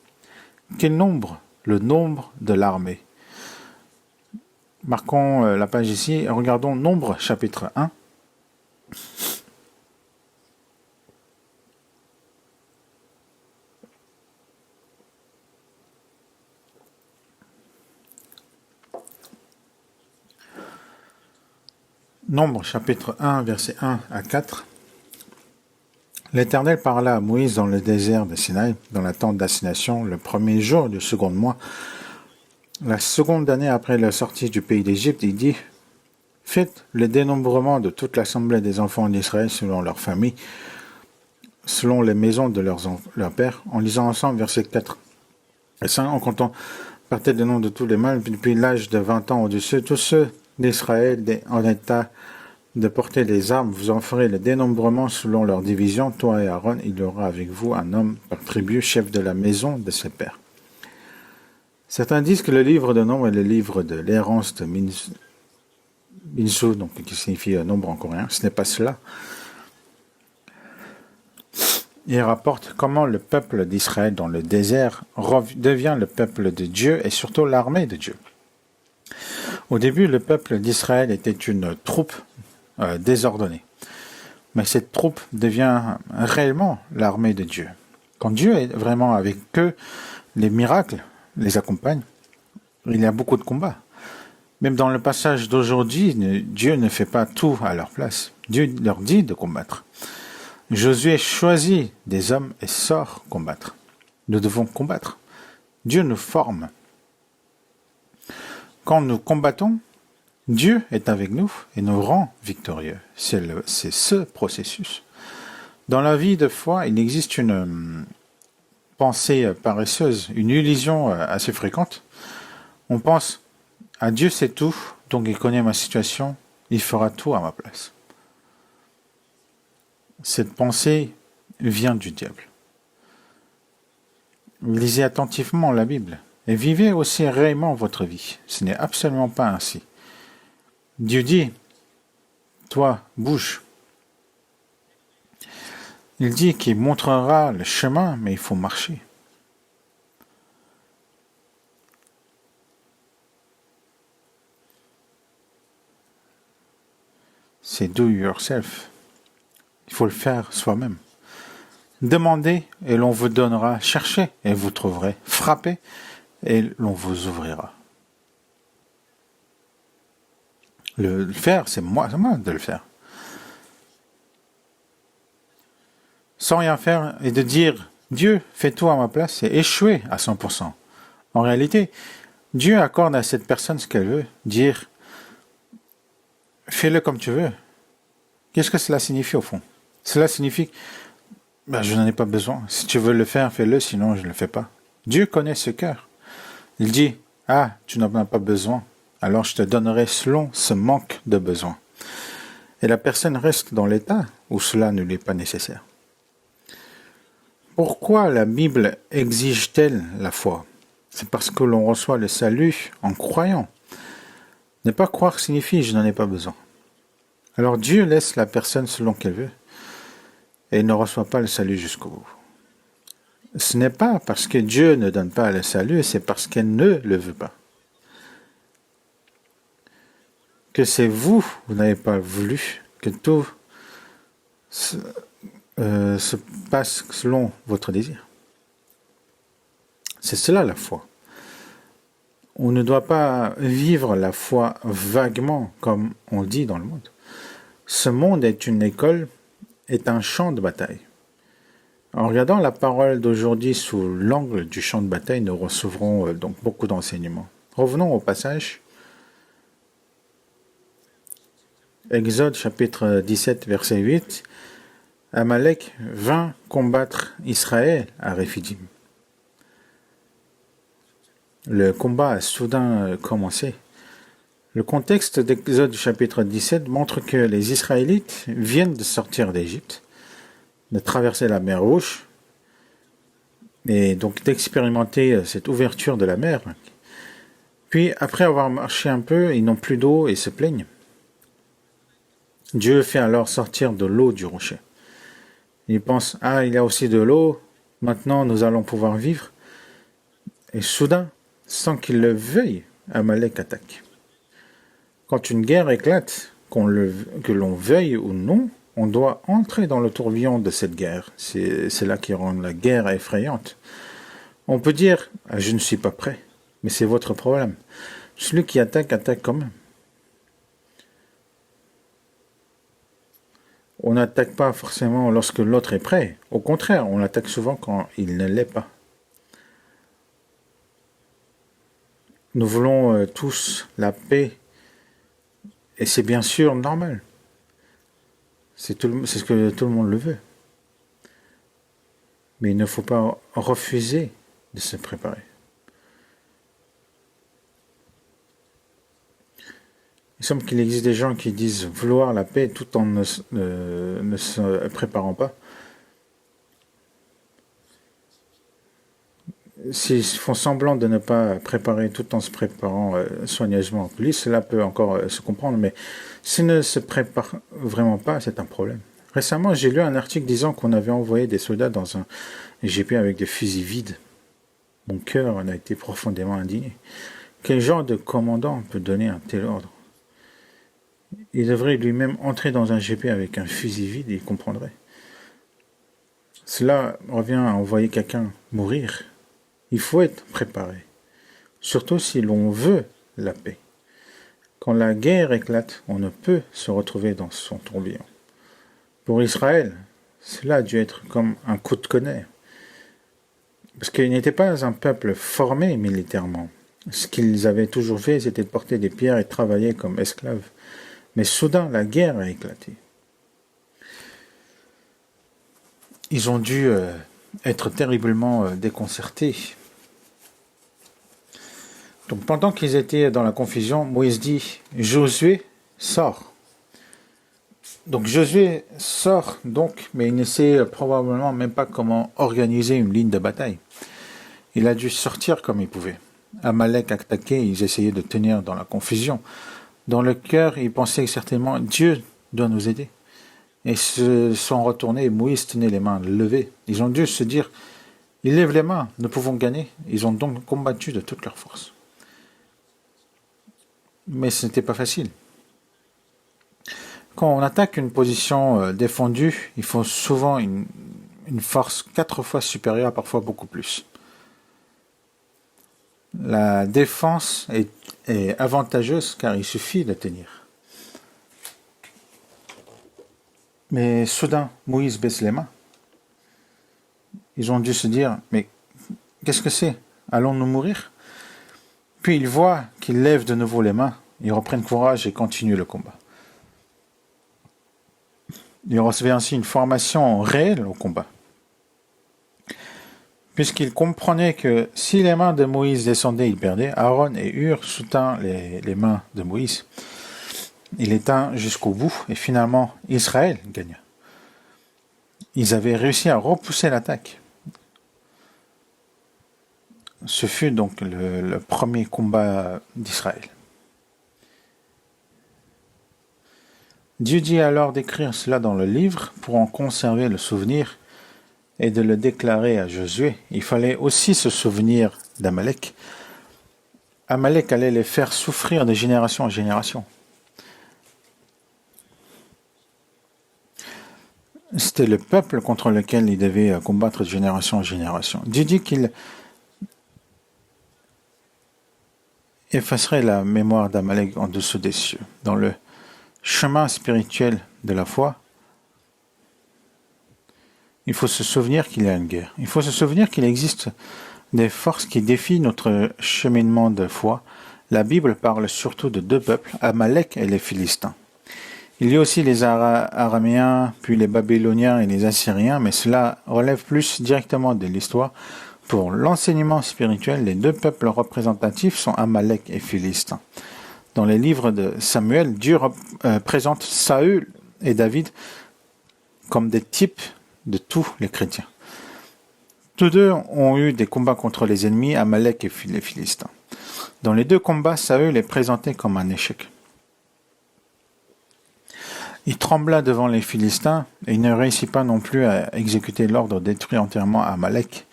Speaker 1: Quel nombre? Le nombre de l'armée. Marquons la page ici et regardons Nombre chapitre 1. Nombre chapitre 1, versets 1 à 4. L'Éternel parla à Moïse dans le désert de Sinaï, dans la tente d'assignation, le premier jour du second mois. La seconde année après la sortie du pays d'Égypte, il dit: faites le dénombrement de toute l'assemblée des enfants d'Israël selon leur famille, selon les maisons de leurs pères, en lisant ensemble versets 4 et 5, en comptant par tête le nom de tous les mâles, depuis l'âge de 20 ans au-dessus, tous ceux d'Israël en état de porter les armes, vous en ferez le dénombrement selon leur division. Toi et Aaron, il y aura avec vous un homme par tribu, chef de la maison de ses pères. Certains disent que le livre de nombre est le livre de l'errance de Minsu, donc qui signifie nombre en coréen. Ce n'est pas cela. Il rapporte comment le peuple d'Israël dans le désert devient le peuple de Dieu et surtout l'armée de Dieu. Au début, le peuple d'Israël était une troupe désordonnée. Mais cette troupe devient réellement l'armée de Dieu. Quand Dieu est vraiment avec eux, les miracles les accompagnent. Il y a beaucoup de combats. Même dans le passage d'aujourd'hui, Dieu ne fait pas tout à leur place. Dieu leur dit de combattre. Josué choisit des hommes et sort combattre. Nous devons combattre. Dieu nous forme. Quand nous combattons, Dieu est avec nous et nous rend victorieux. C'est ce processus. Dans la vie de foi, il existe une pensée paresseuse, une illusion assez fréquente. On pense à Dieu c'est tout, donc il connaît ma situation, il fera tout à ma place. Cette pensée vient du diable. Lisez attentivement la Bible et vivez aussi réellement votre vie. Ce n'est absolument pas ainsi. Dieu dit, toi, bouge. Il dit qu'il montrera le chemin, mais il faut marcher. C'est do yourself. Il faut le faire soi-même. Demandez et l'on vous donnera. Cherchez et vous trouverez. Frappez et l'on vous ouvrira. Le faire, c'est moi de le faire. Sans rien faire et de dire « Dieu, fais tout à ma place », c'est échouer à 100%. En réalité, Dieu accorde à cette personne ce qu'elle veut. Dire « Fais-le comme tu veux ». Qu'est-ce que cela signifie au fond? Cela signifie je n'en ai pas besoin. Si tu veux le faire, fais-le, sinon je ne le fais pas. Dieu connaît ce cœur. Il dit « Ah, tu n'en as pas besoin, alors je te donnerai selon ce manque de besoin. » Et la personne reste dans l'état où cela ne lui est pas nécessaire. Pourquoi la Bible exige-t-elle la foi? C'est parce que l'on reçoit le salut en croyant. Ne pas croire signifie « je n'en ai pas besoin ». Alors Dieu laisse la personne selon qu'elle veut et ne reçoit pas le salut jusqu'au bout. Ce n'est pas parce que Dieu ne donne pas le salut, c'est parce qu'elle ne le veut pas. Que c'est vous n'avez pas voulu que tout se passe selon votre désir. C'est cela la foi. On ne doit pas vivre la foi vaguement comme on dit dans le monde. Ce monde est une école, est un champ de bataille. En regardant la parole d'aujourd'hui sous l'angle du champ de bataille, nous recevrons donc beaucoup d'enseignements. Revenons au passage. Exode chapitre 17, verset 8. Amalek vint combattre Israël à Réphidim. Le combat a soudain commencé. Le contexte d'Exode chapitre 17 montre que les Israélites viennent de sortir d'Égypte, de traverser la mer Rouge, et donc d'expérimenter cette ouverture de la mer. Puis, après avoir marché un peu, ils n'ont plus d'eau et se plaignent. Dieu fait alors sortir de l'eau du rocher. Ils pensent, il y a aussi de l'eau, maintenant nous allons pouvoir vivre. Et soudain, sans qu'ils le veuillent, Amalek attaque. Quand une guerre éclate, que l'on veuille ou non, on doit entrer dans le tourbillon de cette guerre. C'est là qui rend la guerre effrayante. On peut dire, je ne suis pas prêt, mais c'est votre problème. Celui qui attaque, attaque quand même. On n'attaque pas forcément lorsque l'autre est prêt. Au contraire, on l'attaque souvent quand il ne l'est pas. Nous voulons tous la paix. Et c'est bien sûr normal. C'est ce que tout le monde le veut. Mais il ne faut pas refuser de se préparer. Il semble qu'il existe des gens qui disent vouloir la paix tout en ne se préparant pas. S'ils font semblant de ne pas préparer tout en se préparant soigneusement, cela peut encore se comprendre, mais s'ils ne se préparent vraiment pas, c'est un problème. Récemment, j'ai lu un article disant qu'on avait envoyé des soldats dans un GP avec des fusils vides. Mon cœur en a été profondément indigné. Quel genre de commandant peut donner un tel ordre? Il devrait lui-même entrer dans un GP avec un fusil vide et il comprendrait. Cela revient à envoyer quelqu'un mourir. Il faut être préparé, surtout si l'on veut la paix. Quand la guerre éclate, on ne peut se retrouver dans son tourbillon. Pour Israël, cela a dû être comme un coup de tonnerre, parce qu'ils n'étaient pas un peuple formé militairement. Ce qu'ils avaient toujours fait, c'était de porter des pierres et de travailler comme esclaves. Mais soudain, la guerre a éclaté. Ils ont dû être terriblement déconcertés. Donc pendant qu'ils étaient dans la confusion, Moïse dit « Josué, sort ». Donc Josué sort, mais il ne sait probablement même pas comment organiser une ligne de bataille. Il a dû sortir comme il pouvait. Amalek attaquait, ils essayaient de tenir dans la confusion. Dans le cœur, ils pensaient certainement, Dieu doit nous aider. Et se sont retournés, et Moïse tenait les mains levées. Ils ont dû se dire, ils lèvent les mains, nous pouvons gagner. Ils ont donc combattu de toute leur force. Mais ce n'était pas facile. Quand on attaque une position défendue, il faut souvent une force 4 fois supérieure, parfois beaucoup plus. La défense est avantageuse car il suffit de tenir. Mais soudain, Moïse baisse les mains. Ils ont dû se dire, mais qu'est-ce que c'est? Allons-nous mourir? Puis ils voient qu'ils lèvent de nouveau les mains, ils reprennent courage et continuent le combat. Ils recevaient ainsi une formation réelle au combat. Puisqu'ils comprenaient que si les mains de Moïse descendaient, ils perdaient, Aaron et Hur soutint les mains de Moïse. Il éteint jusqu'au bout et finalement Israël gagna. Ils avaient réussi à repousser l'attaque. Ce fut donc le premier combat d'Israël. Dieu dit alors d'écrire cela dans le livre pour en conserver le souvenir et de le déclarer à Josué. Il fallait aussi se souvenir d'Amalek. Amalek allait les faire souffrir de génération en génération. C'était le peuple contre lequel il devait combattre de génération en génération. Dieu dit qu'il effacerait la mémoire d'Amalek en dessous des cieux. Dans le chemin spirituel de la foi, il faut se souvenir qu'il y a une guerre. Il faut se souvenir qu'il existe des forces qui défient notre cheminement de foi. La Bible parle surtout de 2 peuples, Amalek et les Philistins. Il y a aussi les Araméens, puis les Babyloniens et les Assyriens, mais cela relève plus directement de l'histoire. Pour l'enseignement spirituel, les 2 peuples représentatifs sont Amalek et Philistins. Dans les livres de Samuel, Dieu présente Saül et David comme des types de tous les chrétiens. Tous 2 ont eu des combats contre les ennemis, Amalek et les Philistins. Dans les 2 combats, Saül est présenté comme un échec. Il trembla devant les Philistins et il ne réussit pas non plus à exécuter l'ordre de détruire entièrement Amalek.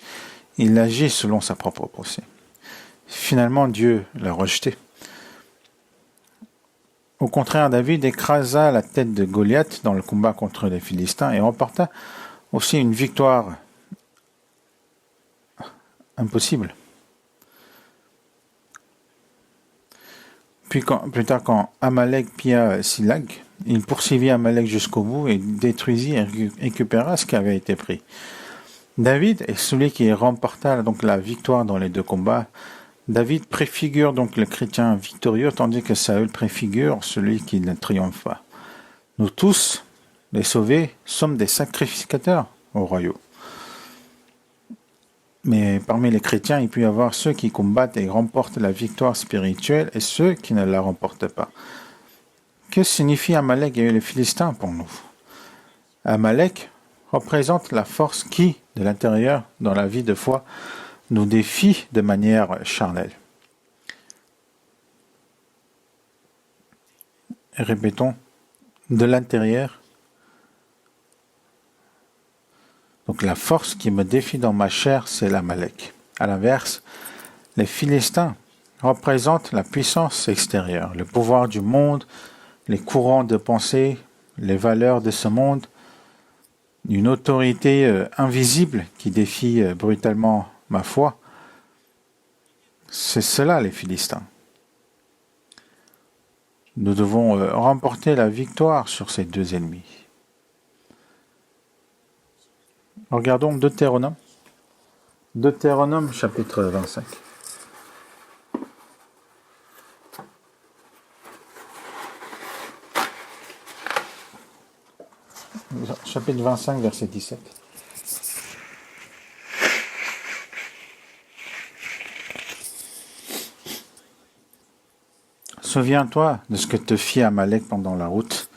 Speaker 1: Il agit selon sa propre pensée. Finalement, Dieu l'a rejeté. Au contraire, David écrasa la tête de Goliath dans le combat contre les Philistins et remporta aussi une victoire impossible. Puis plus tard, quand Amalek pilla Silag, il poursuivit Amalek jusqu'au bout et détruisit et récupéra ce qui avait été pris. David est celui qui remporta donc la victoire dans les 2 combats. David préfigure donc le chrétien victorieux, tandis que Saül préfigure celui qui ne triomphe pas. Nous tous, les sauvés, sommes des sacrificateurs au royaume. Mais parmi les chrétiens, il peut y avoir ceux qui combattent et remportent la victoire spirituelle et ceux qui ne la remportent pas. Que signifie Amalek et les Philistins pour nous? Amalek représente la force qui, de l'intérieur, dans la vie de foi, nous défie de manière charnelle. Et répétons, de l'intérieur. Donc la force qui me défie dans ma chair, c'est l'Amalek. À l'inverse, les Philistins représentent la puissance extérieure, le pouvoir du monde, les courants de pensée, les valeurs de ce monde, une autorité invisible qui défie brutalement ma foi. C'est cela les Philistins. Nous devons remporter la victoire sur ces 2 ennemis. Regardons Deutéronome. Deutéronome chapitre 25. Chapitre 25, verset 17. Souviens-toi de ce que te fit Amalek pendant la route,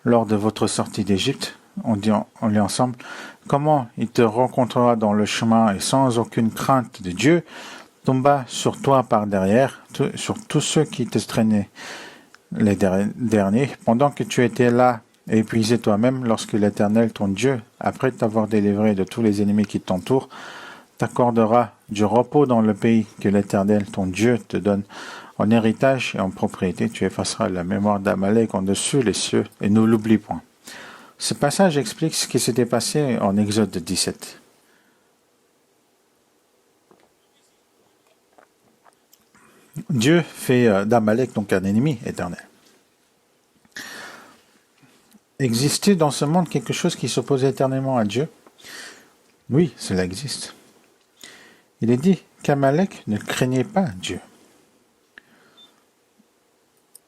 Speaker 1: lors de votre sortie d'Égypte. On lit ensemble. comment il te rencontrera dans le chemin et sans aucune crainte de Dieu, tomba sur toi par derrière, sur tous ceux qui te traînaient les derniers, pendant que tu étais là, épuisé toi-même, lorsque l'Éternel, ton Dieu, après t'avoir délivré de tous les ennemis qui t'entourent, t'accordera du repos dans le pays que l'Éternel, ton Dieu, te donne en héritage et en propriété. Tu effaceras la mémoire d'Amalek en dessus les cieux et ne l'oublie point. Ce passage explique ce qui s'était passé en Exode 17. Dieu fait d'Amalek donc un ennemi éternel. Existait dans ce monde quelque chose qui s'oppose éternellement à Dieu? Oui, cela existe. Il est dit qu'Amalek ne craignait pas Dieu.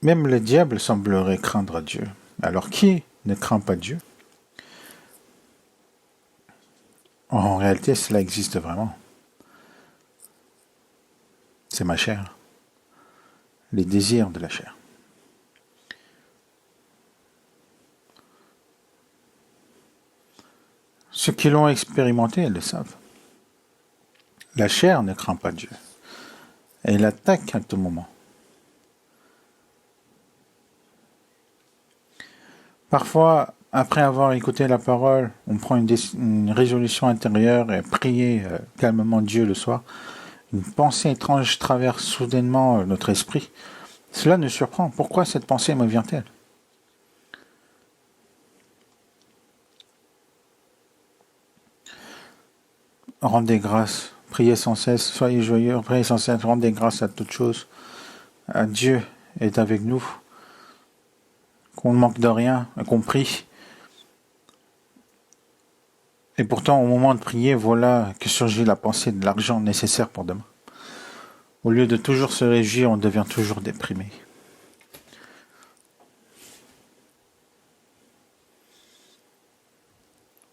Speaker 1: Même le diable semblerait craindre Dieu. Alors qui ne craint pas Dieu? En réalité, cela existe vraiment. C'est ma chair. Les désirs de la chair. Ceux qui l'ont expérimenté, elles le savent. La chair ne craint pas Dieu. Elle attaque à tout moment. Parfois, après avoir écouté la parole, on prend une résolution intérieure et prier calmement Dieu le soir. Une pensée étrange traverse soudainement notre esprit. Cela nous surprend. Pourquoi cette pensée me vient-elle? Rendez grâce, priez sans cesse, soyez joyeux, priez sans cesse, rendez grâce à toutes choses. Dieu est avec nous, qu'on ne manque de rien, qu'on prie. Et pourtant, au moment de prier, voilà que surgit la pensée de l'argent nécessaire pour demain. Au lieu de toujours se réjouir, on devient toujours déprimé.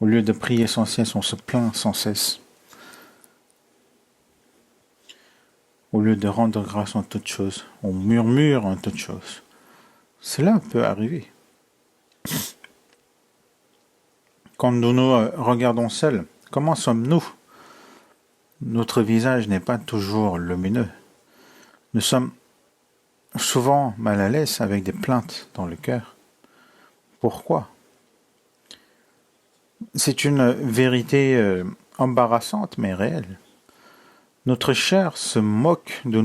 Speaker 1: Au lieu de prier sans cesse, on se plaint sans cesse. Au lieu de rendre grâce en toutes choses, on murmure en toutes choses. Cela peut arriver. Quand nous nous regardons seuls, comment sommes-nous? Notre visage n'est pas toujours lumineux. Nous sommes souvent mal à l'aise avec des plaintes dans le cœur. Pourquoi? C'est une vérité embarrassante mais réelle. Notre chair se moque de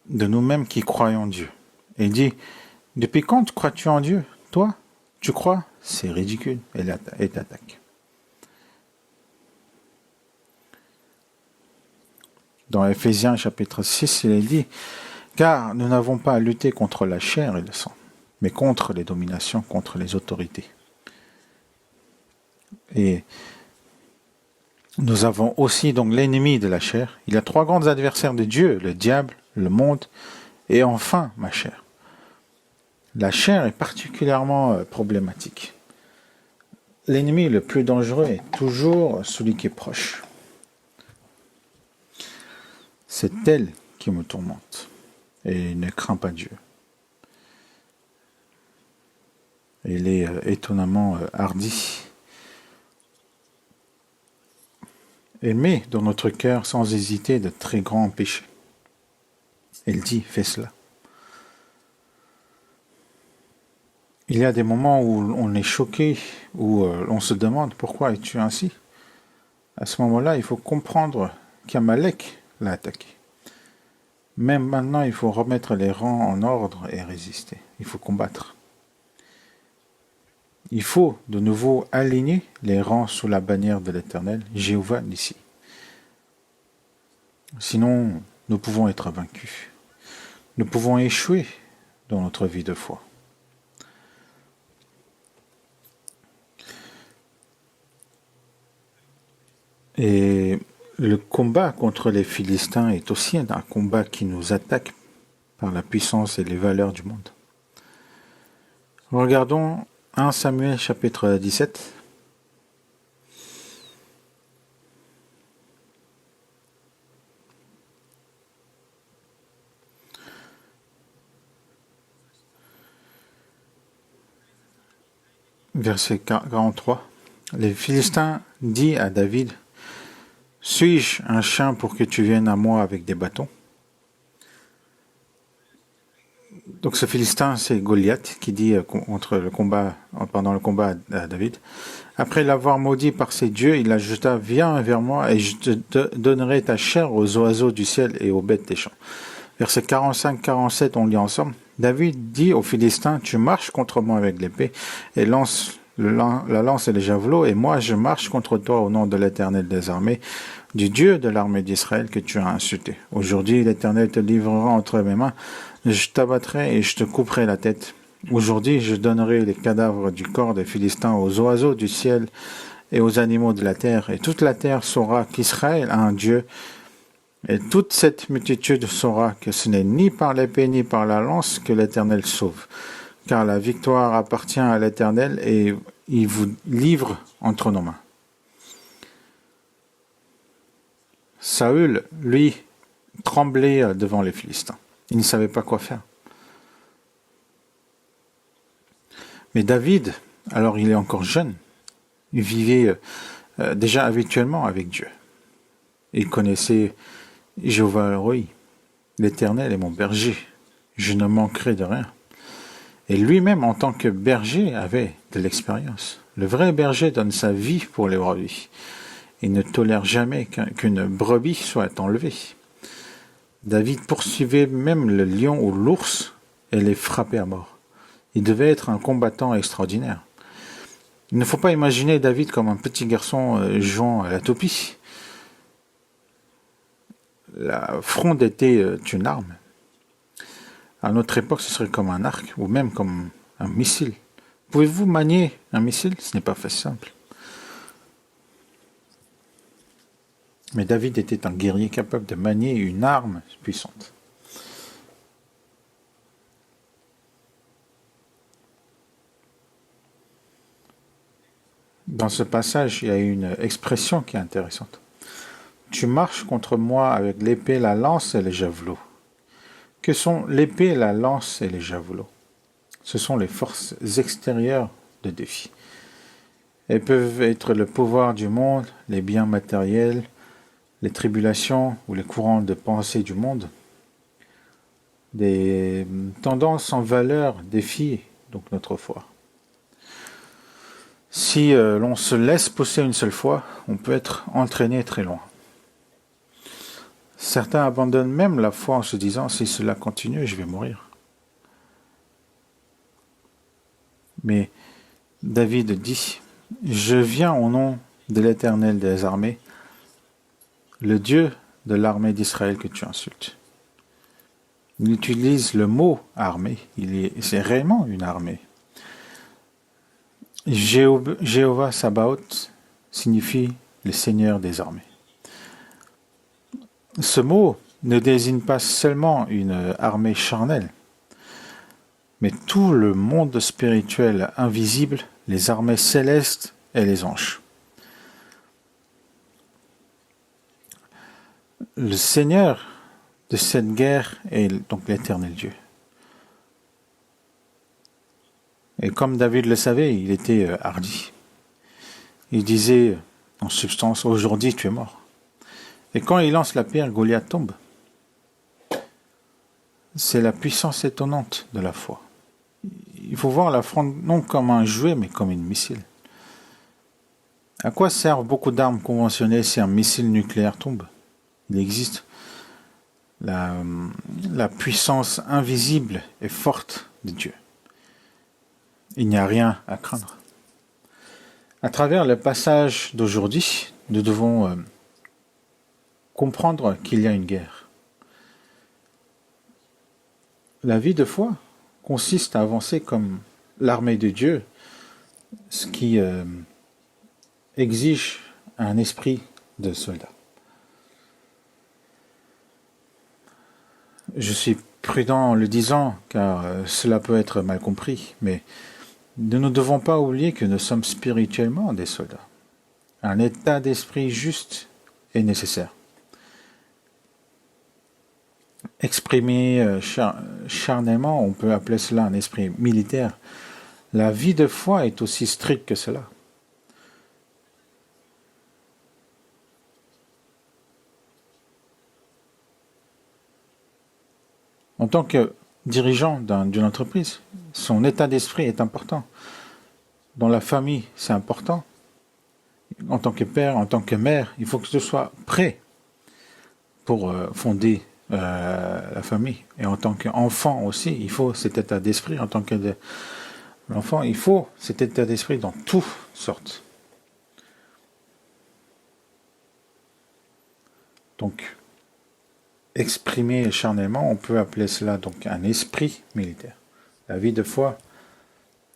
Speaker 1: nous-mêmes qui croyons en Dieu. Et dit, depuis quand crois-tu en Dieu? Toi, tu crois? C'est ridicule. Et t'attaque. Dans Éphésiens chapitre 6, il est dit, car nous n'avons pas à lutter contre la chair et le sang, mais contre les dominations, contre les autorités. Et nous avons aussi donc l'ennemi de la chair. Il y a 3 grands adversaires de Dieu, le diable, le monde, et enfin ma chair. La chair est particulièrement problématique. L'ennemi le plus dangereux est toujours celui qui est proche. C'est elle qui me tourmente et ne craint pas Dieu. Il est étonnamment hardi. Elle met dans notre cœur sans hésiter de très grands péchés. Elle dit, fais cela. Il y a des moments où on est choqué, où on se demande pourquoi es-tu ainsi? À ce moment-là, il faut comprendre qu'Amalek l'a attaqué. Même maintenant, il faut remettre les rangs en ordre et résister. Il faut combattre. Il faut de nouveau aligner les rangs sous la bannière de l'Éternel, Jéhovah Nissi. Sinon, nous pouvons être vaincus. Nous pouvons échouer dans notre vie de foi. Et le combat contre les Philistins est aussi un combat qui nous attaque par la puissance et les valeurs du monde. Regardons 1 Samuel chapitre 17. Verset 43. Les Philistins disent à David, suis-je un chien pour que tu viennes à moi avec des bâtons? Donc ce Philistin, c'est Goliath qui dit pendant le combat à David, après l'avoir maudit par ses dieux, il ajouta, viens vers moi et je te donnerai ta chair aux oiseaux du ciel et aux bêtes des champs. Versets 45-47, on lit ensemble. David dit aux Philistins, tu marches contre moi avec l'épée et la lance et les javelots, et moi je marche contre toi au nom de l'Éternel des armées, du Dieu de l'armée d'Israël que tu as insulté. Aujourd'hui l'Éternel te livrera entre mes mains, je t'abattrai et je te couperai la tête. Aujourd'hui je donnerai les cadavres du corps des Philistins aux oiseaux du ciel et aux animaux de la terre, et toute la terre saura qu'Israël a un Dieu, et toute cette multitude saura que ce n'est ni par l'épée ni par la lance que l'Éternel sauve, car la victoire appartient à l'Éternel et il vous livre entre nos mains. Saül, lui, tremblait devant les Philistins. Il ne savait pas quoi faire. Mais David, alors il est encore jeune, il vivait déjà habituellement avec Dieu. Il connaissait Jéhovah Elroi, l'Éternel est mon berger, je ne manquerai de rien. Et lui-même, en tant que berger, avait de l'expérience. Le vrai berger donne sa vie pour les brebis. Il ne tolère jamais qu'une brebis soit enlevée. David poursuivait même le lion ou l'ours et les frappait à mort. Il devait être un combattant extraordinaire. Il ne faut pas imaginer David comme un petit garçon jouant à la toupie. La fronde était une arme. À notre époque, ce serait comme un arc ou même comme un missile. Pouvez-vous manier un missile? Ce n'est pas fait simple. Mais David était un guerrier capable de manier une arme puissante. Dans ce passage, il y a une expression qui est intéressante. Tu marches contre moi avec l'épée, la lance et les javelots. Que sont l'épée, la lance et les javelots? Ce sont les forces extérieures de défi. Elles peuvent être le pouvoir du monde, les biens matériels, les tribulations ou les courants de pensée du monde. Des tendances en valeur défient donc notre foi. Si l'on se laisse pousser une seule fois, on peut être entraîné très loin. Certains abandonnent même la foi en se disant « si cela continue, je vais mourir ». Mais David dit « je viens au nom de l'Éternel des armées, le Dieu de l'armée d'Israël que tu insultes ». Il utilise le mot « armée », c'est réellement une armée. Jéhovah Sabaoth signifie le Seigneur des armées. Ce mot ne désigne pas seulement une armée charnelle, mais tout le monde spirituel invisible, les armées célestes et les anges. Le Seigneur de cette guerre est donc l'Éternel Dieu. Et comme David le savait, il était hardi. Il disait en substance, aujourd'hui tu es mort. Et quand il lance la pierre, Goliath tombe. C'est la puissance étonnante de la foi. Il faut voir la fronde non comme un jouet, mais comme une missile. À quoi servent beaucoup d'armes conventionnelles si un missile nucléaire tombe? Il existe la puissance invisible et forte de Dieu. Il n'y a rien à craindre. À travers le passage d'aujourd'hui, nous devons comprendre qu'il y a une guerre. La vie de foi consiste à avancer comme l'armée de Dieu, ce qui exige un esprit de soldat. Je suis prudent en le disant, car cela peut être mal compris, mais nous ne devons pas oublier que nous sommes spirituellement des soldats. Un état d'esprit juste est nécessaire. Exprimé charnellement, on peut appeler cela un esprit militaire. La vie de foi est aussi stricte que cela. En tant que dirigeant d'une entreprise, son état d'esprit est important. Dans la famille, c'est important. En tant que père, en tant que mère, il faut que ce soit prêt pour fonder la famille. Et en tant qu'enfant aussi, il faut cet état d'esprit. En tant que l'enfant, il faut cet état d'esprit dans toutes sortes. Donc, exprimer charnellement, on peut appeler cela donc un esprit militaire. La vie de foi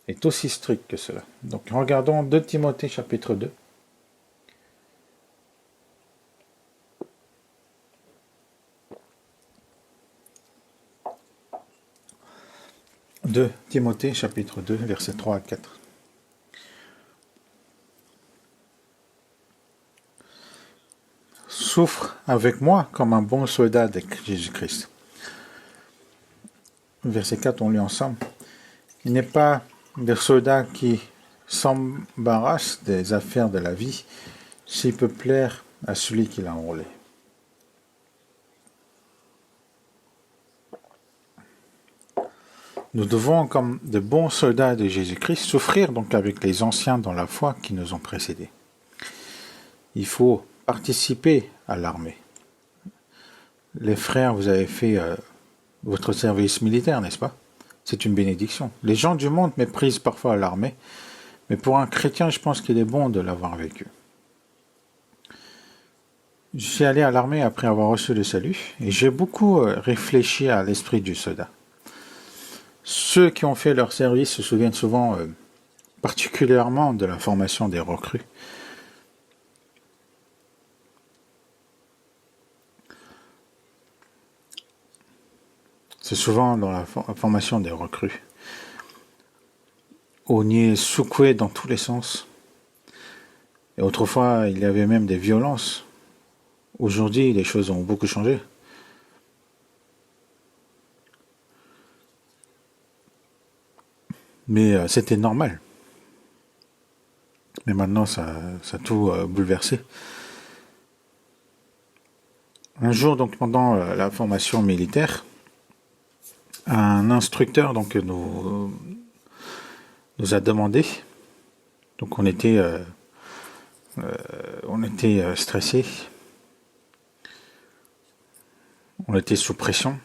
Speaker 1: est aussi stricte que cela. Donc, regardons 2 Timothée chapitre 2. 2 Timothée chapitre 2, versets 3 à 4. Souffre avec moi comme un bon soldat de Jésus-Christ. Verset 4, on lit ensemble. Il n'est pas des soldats qui s'embarrassent des affaires de la vie, s'il peut plaire à celui qui l'a enrôlé. Nous devons, comme de bons soldats de Jésus-Christ, souffrir donc avec les anciens dans la foi qui nous ont précédés. Il faut participer à l'armée. Les frères, vous avez fait votre service militaire, n'est-ce pas? C'est une bénédiction. Les gens du monde méprisent parfois l'armée, mais pour un chrétien, je pense qu'il est bon de l'avoir vécu. Je suis allé à l'armée après avoir reçu le salut, et j'ai beaucoup réfléchi à l'esprit du soldat. Ceux qui ont fait leur service se souviennent souvent particulièrement de la formation des recrues. C'est souvent dans la formation des recrues. On y est secoué dans tous les sens. Et autrefois, il y avait même des violences. Aujourd'hui, les choses ont beaucoup changé. Mais c'était normal. Mais maintenant, ça a tout bouleversé. Un jour, donc pendant la formation militaire, un instructeur donc nous a demandé. Donc on était stressé, on était sous pression.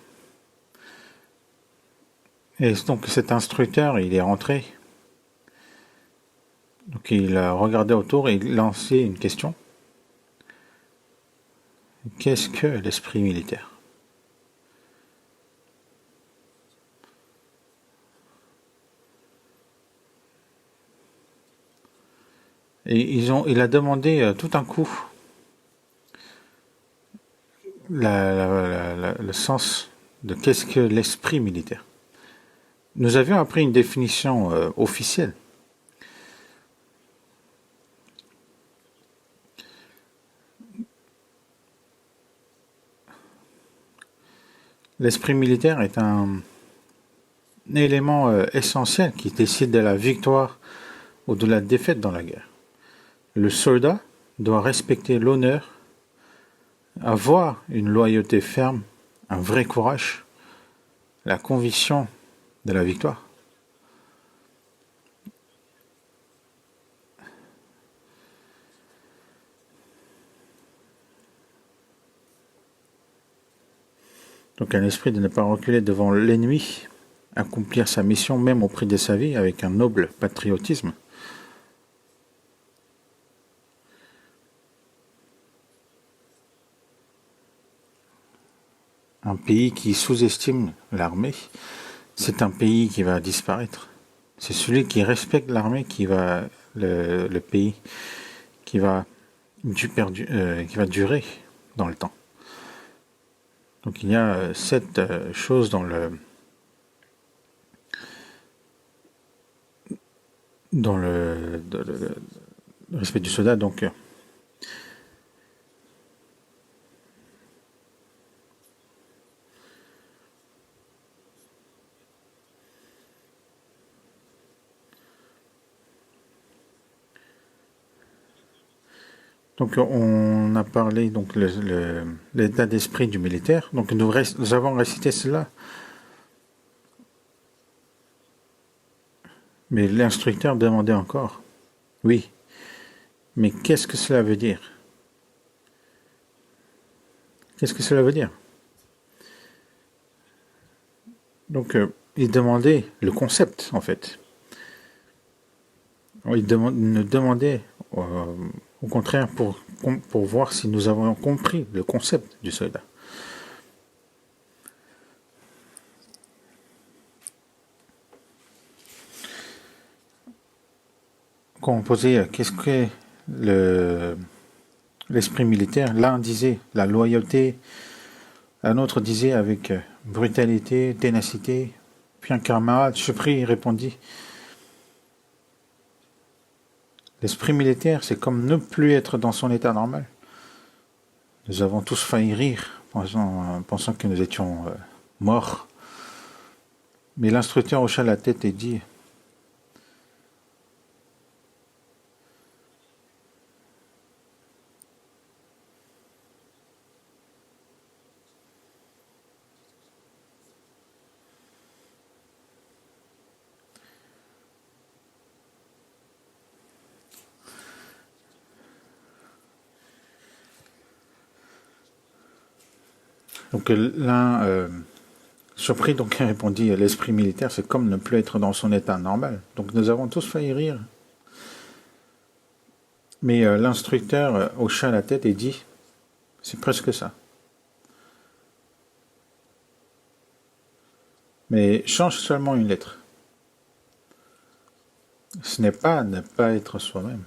Speaker 1: Et donc cet instructeur, il est rentré. Donc il a regardé autour et il a lancé une question. Qu'est-ce que l'esprit militaire? Et il a demandé tout un coup le sens de qu'est-ce que l'esprit militaire. Nous avions appris une définition officielle. L'esprit militaire est un élément essentiel qui décide de la victoire ou de la défaite dans la guerre. Le soldat doit respecter l'honneur, avoir une loyauté ferme, un vrai courage, la conviction de la victoire. Donc un esprit de ne pas reculer devant l'ennemi, accomplir sa mission même au prix de sa vie avec un noble patriotisme. Un pays qui sous-estime l'armée, c'est un pays qui va disparaître. C'est celui qui respecte l'armée qui va le pays qui va durer dans le temps. Donc il y a cette chose dans le respect du soldat. Donc on a parlé donc l'état d'esprit du militaire. Donc nous avons récité cela Mais l'instructeur demandait encore. Oui, mais qu'est-ce que cela veut dire? Qu'est-ce que cela veut dire? Donc, il demandait le concept, en fait. Nous demandait, au contraire, pour voir si nous avons compris le concept du soldat. Quand on posait qu'est-ce que l'esprit militaire, l'un disait la loyauté, un autre disait avec brutalité, ténacité. Puis un camarade surpris répondit l'esprit militaire, c'est comme ne plus être dans son état normal. Nous avons tous failli rire, pensant que nous étions morts. Mais l'instructeur hocha la tête et dit donc l'un surpris donc répondit l'esprit militaire c'est comme ne plus être dans son état normal. Donc nous avons tous failli rire. Mais l'instructeur hocha la tête et dit c'est presque ça. Mais change seulement une lettre. Ce n'est pas ne pas être soi-même.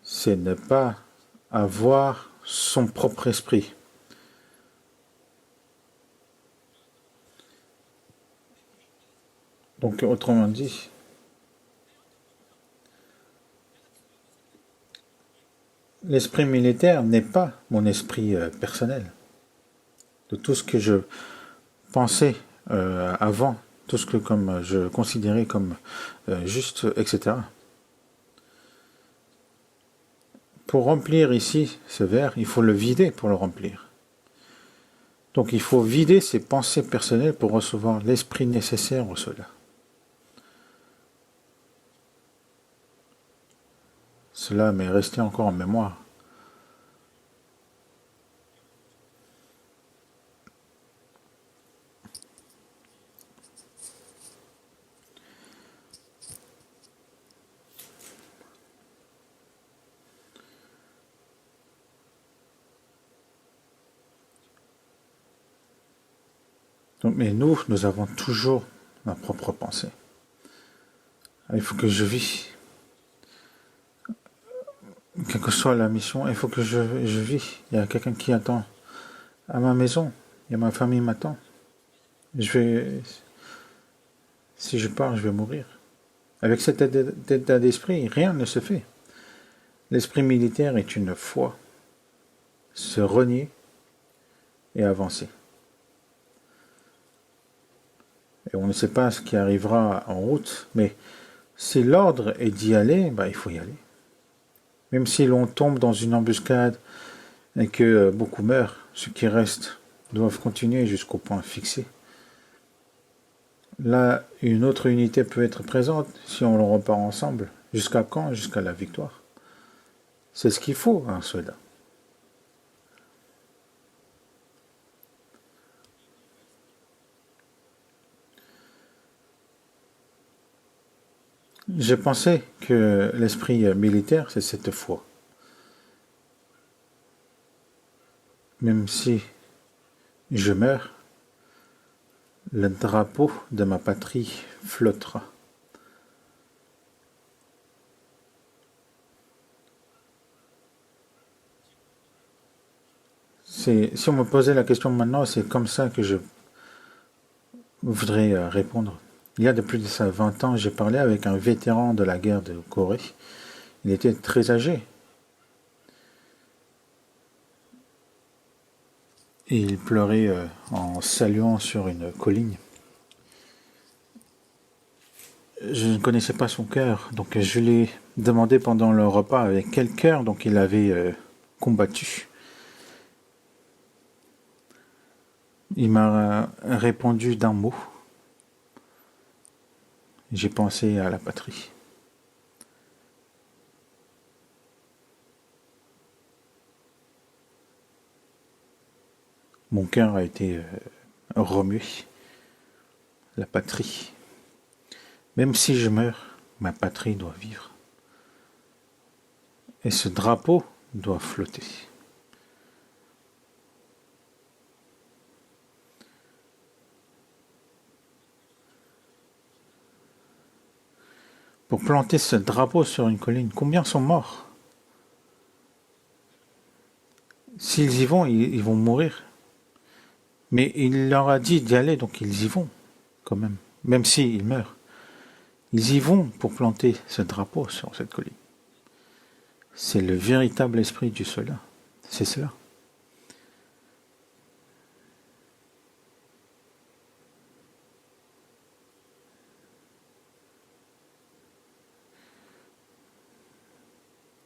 Speaker 1: C'est ne pas avoir son propre esprit. Donc autrement dit, l'esprit militaire n'est pas mon esprit personnel. De tout ce que je pensais avant, tout ce que comme je considérais comme juste, etc. Pour remplir ici ce verre, il faut le vider pour le remplir. Donc il faut vider ses pensées personnelles pour recevoir l'esprit nécessaire au cela. Cela m'est resté encore en mémoire. Donc, mais nous avons toujours ma propre pensée. Il faut que je vis. Quelle que soit la mission, il faut que je vis. Il y a quelqu'un qui attend à ma maison. Il y a ma famille qui m'attend. Si je pars, je vais mourir. Avec cet état d'esprit, rien ne se fait. L'esprit militaire est une foi. Se renier et avancer. Et on ne sait pas ce qui arrivera en route, mais si l'ordre est d'y aller, il faut y aller. Même si l'on tombe dans une embuscade et que beaucoup meurent, ceux qui restent doivent continuer jusqu'au point fixé. Là, une autre unité peut être présente si on le repart ensemble. Jusqu'à quand? Jusqu'à la victoire. C'est ce qu'il faut à un soldat. Je pensais que l'esprit militaire, c'est cette foi. Même si je meurs, le drapeau de ma patrie flottera. Si on me posait la question maintenant, c'est comme ça que je voudrais répondre. Il y a de plus de ça 20 ans, j'ai parlé avec un vétéran de la guerre de Corée. Il était très âgé. Et il pleurait en saluant sur une colline. Je ne connaissais pas son cœur, donc je l'ai demandé pendant le repas avec quel cœur donc il avait combattu. Il m'a répondu d'un mot. j'ai pensé à la patrie. Mon cœur a été remué. La patrie. Même si je meurs, ma patrie doit vivre. Et ce drapeau doit flotter. Pour planter ce drapeau sur une colline, combien sont morts? S'ils y vont, ils vont mourir. Mais il leur a dit d'y aller, donc ils y vont, quand même. Même s'ils meurent. Ils y vont pour planter ce drapeau sur cette colline. C'est le véritable esprit du soldat. C'est cela.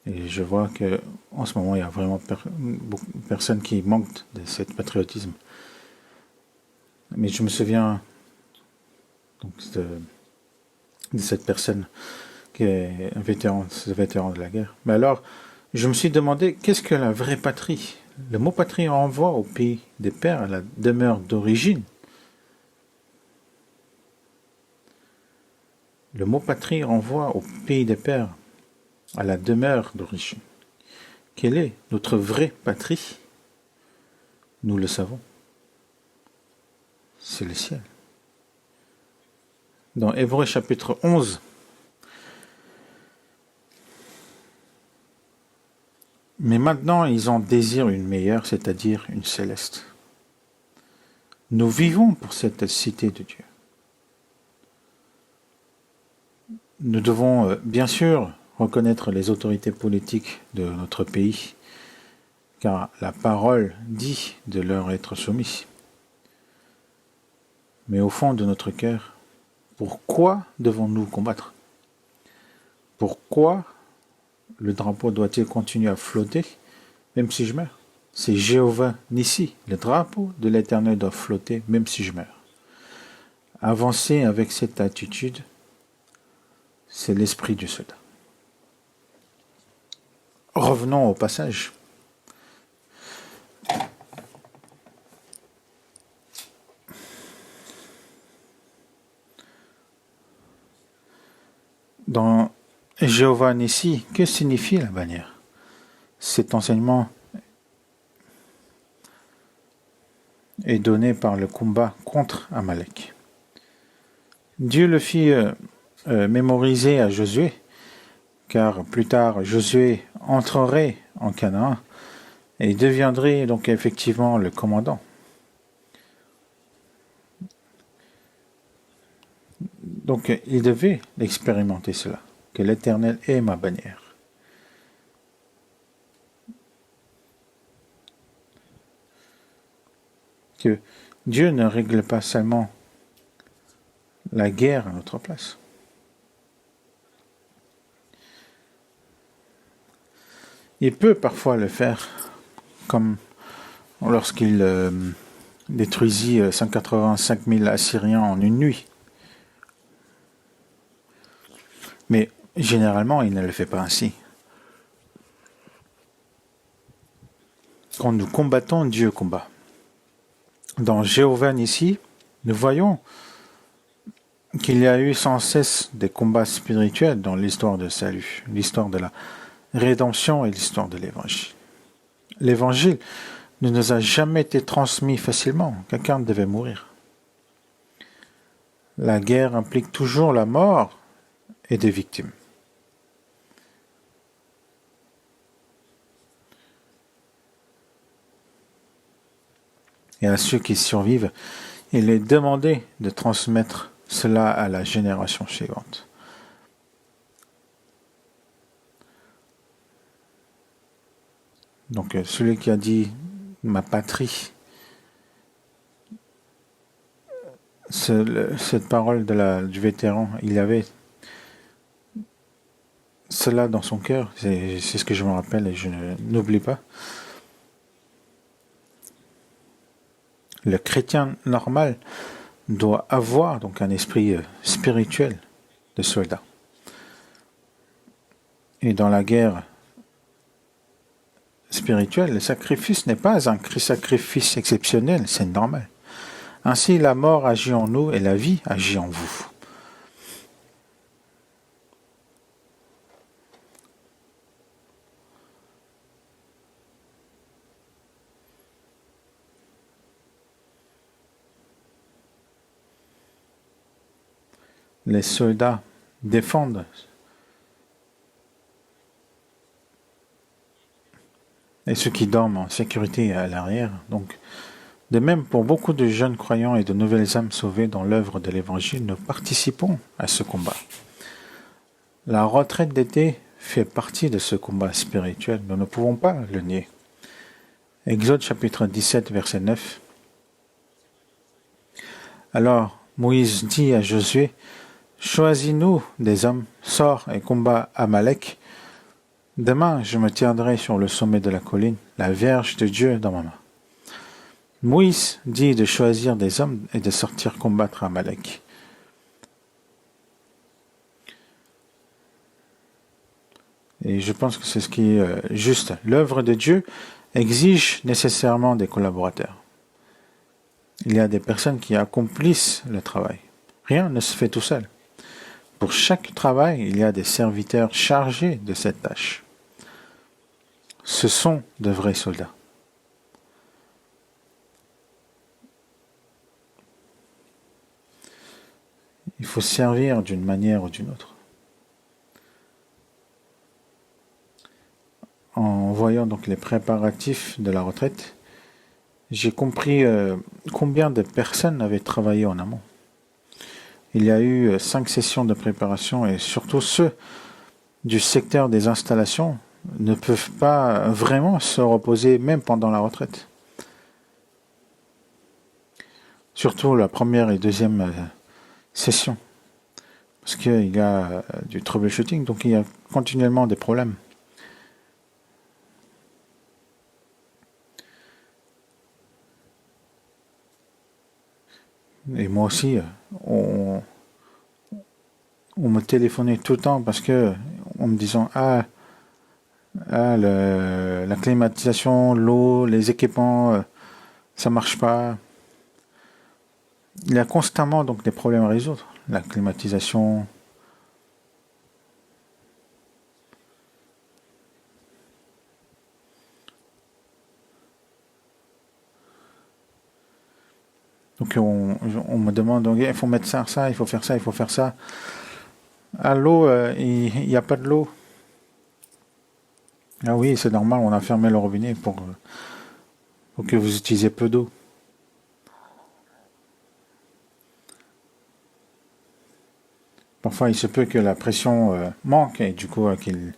Speaker 1: Et je vois que en ce moment, il y a vraiment beaucoup de personnes qui manquent de ce patriotisme. Mais je me souviens donc, de cette personne qui est un vétéran de la guerre. Mais alors, je me suis demandé, qu'est-ce que la vraie patrie? Le mot patrie renvoie au pays des pères, à la demeure d'origine. Le mot patrie renvoie au pays des pères, à la demeure d'origine. Quelle est notre vraie patrie? Nous le savons. C'est le ciel. Dans Hébreux chapitre 11, mais maintenant ils en désirent une meilleure, c'est-à-dire une céleste. Nous vivons pour cette cité de Dieu. Nous devons bien sûr reconnaître les autorités politiques de notre pays, car la parole dit de leur être soumis. Mais au fond de notre cœur, pourquoi devons-nous combattre? Pourquoi le drapeau doit-il continuer à flotter, même si je meurs? C'est Jéhovah Nissi, le drapeau de l'Éternel doit flotter, même si je meurs. Avancer avec cette attitude, c'est l'esprit du soldat. Revenons au passage. Dans Jéhovah Nissi, que signifie la bannière? Cet enseignement est donné par le combat contre Amalek. Dieu le fit mémoriser à Josué, car plus tard Josué entrerait en Canaan et deviendrait donc effectivement le commandant. Donc il devait expérimenter cela, que l'Éternel est ma bannière. Que Dieu ne règle pas seulement la guerre à notre place. Il peut parfois le faire, comme lorsqu'il détruisit 185 000 Assyriens en une nuit. Mais généralement, il ne le fait pas ainsi. Quand nous combattons, Dieu combat. Dans Jéhovah Nissi, nous voyons qu'il y a eu sans cesse des combats spirituels dans l'histoire de salut, l'histoire de la rédemption et l'histoire de l'Évangile. L'Évangile ne nous a jamais été transmis facilement. Quelqu'un devait mourir. La guerre implique toujours la mort et des victimes. Et à ceux qui survivent, il est demandé de transmettre cela à la génération suivante. Donc celui qui a dit « ma patrie », cette parole du vétéran, il avait cela dans son cœur, c'est ce que je me rappelle et je n'oublie pas. Le chrétien normal doit avoir donc un esprit spirituel de soldats. Et dans la guerre spirituelle, le sacrifice n'est pas un sacrifice exceptionnel, c'est normal. Ainsi, la mort agit en nous et la vie agit en vous. Les soldats défendent et ceux qui dorment en sécurité à l'arrière. Donc, de même, pour beaucoup de jeunes croyants et de nouvelles âmes sauvées dans l'œuvre de l'Évangile, nous participons à ce combat. La retraite d'été fait partie de ce combat spirituel. Nous ne pouvons pas le nier. Exode chapitre 17, verset 9. Alors, Moïse dit à Josué, « Choisis-nous des hommes, sors et combat Amalek. Demain, je me tiendrai sur le sommet de la colline, la Vierge de Dieu dans ma main. » Moïse dit de choisir des hommes et de sortir combattre Amalek. Et je pense que c'est ce qui est juste. L'œuvre de Dieu exige nécessairement des collaborateurs. Il y a des personnes qui accomplissent le travail. Rien ne se fait tout seul. Pour chaque travail, il y a des serviteurs chargés de cette tâche. Ce sont de vrais soldats. Il faut servir d'une manière ou d'une autre. En voyant donc les préparatifs de la retraite, j'ai compris combien de personnes avaient travaillé en amont. Il y a eu 5 sessions de préparation et surtout ceux du secteur des installations ne peuvent pas vraiment se reposer même pendant la retraite. Surtout la première et deuxième session. Parce qu'il y a du troubleshooting, donc il y a continuellement des problèmes. Et moi aussi, on me téléphonait tout le temps parce que, en me disant, la climatisation, l'eau, les équipements, ça marche pas. Il y a constamment donc des problèmes à résoudre. La climatisation. Donc on me demande, donc, il faut mettre ça, il faut faire ça, il faut faire ça. À l'eau, il n'y a pas de l'eau. Ah oui, c'est normal, on a fermé le robinet pour que vous utilisez peu d'eau. Parfois, il se peut que la pression manque et du coup qu'il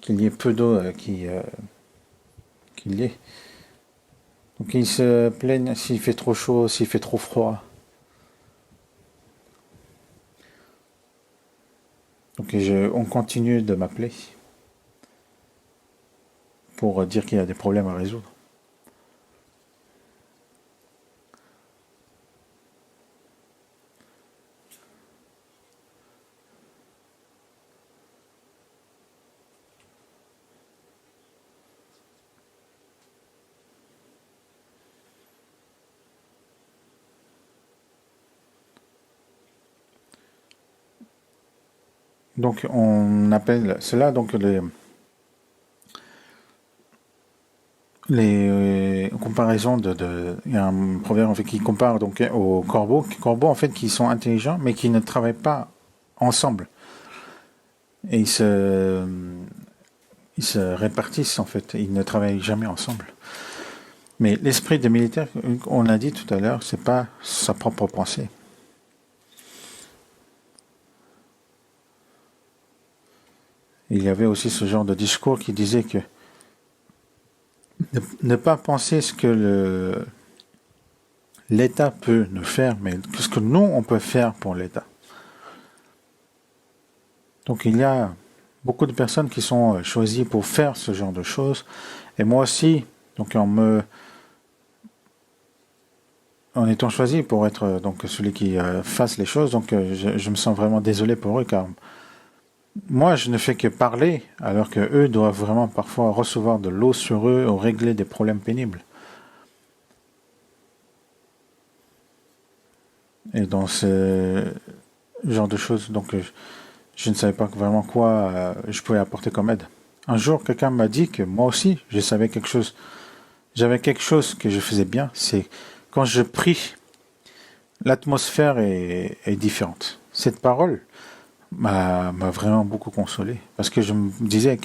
Speaker 1: y ait peu d'eau qu'il y ait. Donc ils se plaignent s'il fait trop chaud, s'il fait trop froid. Donc on continue de m'appeler pour dire qu'il y a des problèmes à résoudre. Donc on appelle cela donc les comparaisons il y a un proverbe en fait qui compare donc aux corbeaux en fait qui sont intelligents mais qui ne travaillent pas ensemble et ils se répartissent en fait, ils ne travaillent jamais ensemble. Mais l'esprit des militaires, on l'a dit tout à l'heure, c'est pas sa propre pensée. Il y avait aussi ce genre de discours qui disait que ne pas penser ce que l'État peut nous faire, mais ce que nous, on peut faire pour l'État. Donc il y a beaucoup de personnes qui sont choisies pour faire ce genre de choses. Et moi aussi, donc en étant choisi pour être donc celui qui fasse les choses, donc je me sens vraiment désolé pour eux, car moi je ne fais que parler, alors que eux doivent vraiment parfois recevoir de l'eau sur eux ou régler des problèmes pénibles. Et dans ce genre de choses, donc je ne savais pas vraiment quoi je pouvais apporter comme aide. Un jour, quelqu'un m'a dit que moi aussi, je savais quelque chose. J'avais quelque chose que je faisais bien, c'est quand je prie, l'atmosphère est différente. Cette parole m'a vraiment beaucoup consolé, parce que je me disais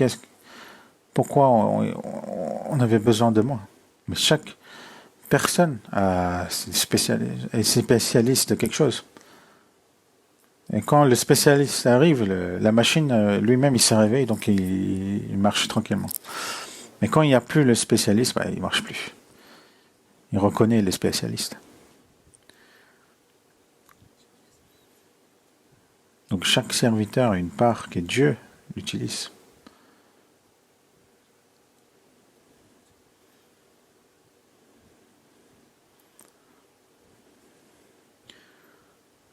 Speaker 1: pourquoi on avait besoin de moi. Mais chaque personne est spécialiste de quelque chose. Et quand le spécialiste arrive, la machine lui-même il se réveille, donc il marche tranquillement. Mais quand il n'y a plus le spécialiste, il ne marche plus. Il reconnaît les spécialistes. Donc chaque serviteur a une part que Dieu utilise.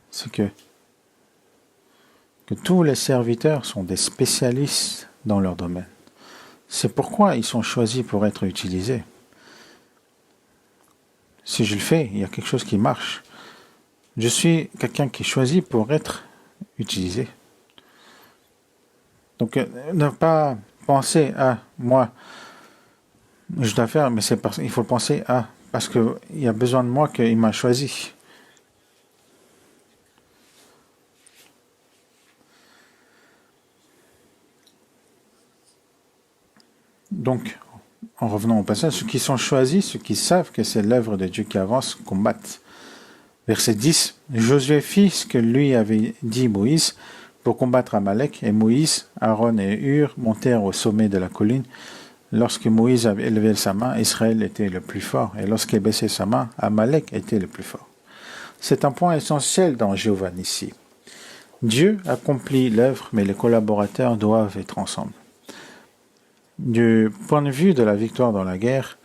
Speaker 1: C'est que tous les serviteurs sont des spécialistes dans leur domaine. C'est pourquoi ils sont choisis pour être utilisés. Si je le fais, il y a quelque chose qui marche. Je suis quelqu'un qui est choisi pour être utilisé. Donc, ne pas penser à moi, je dois faire, mais c'est parce qu'il faut penser à parce qu'il y a besoin de moi qu'il m'a choisi. Donc, en revenant au passage, ceux qui sont choisis, ceux qui savent que c'est l'œuvre de Dieu qui avance, combattent. Verset 10, Josué fit ce que lui avait dit Moïse pour combattre Amalek, et Moïse, Aaron et Hur montèrent au sommet de la colline. Lorsque Moïse avait élevé sa main, Israël était le plus fort, et lorsqu'il baissait sa main, Amalek était le plus fort. C'est un point essentiel dans Jéhovah Nissi. Dieu accomplit l'œuvre, mais les collaborateurs doivent être ensemble. Du point de vue de la victoire dans la guerre,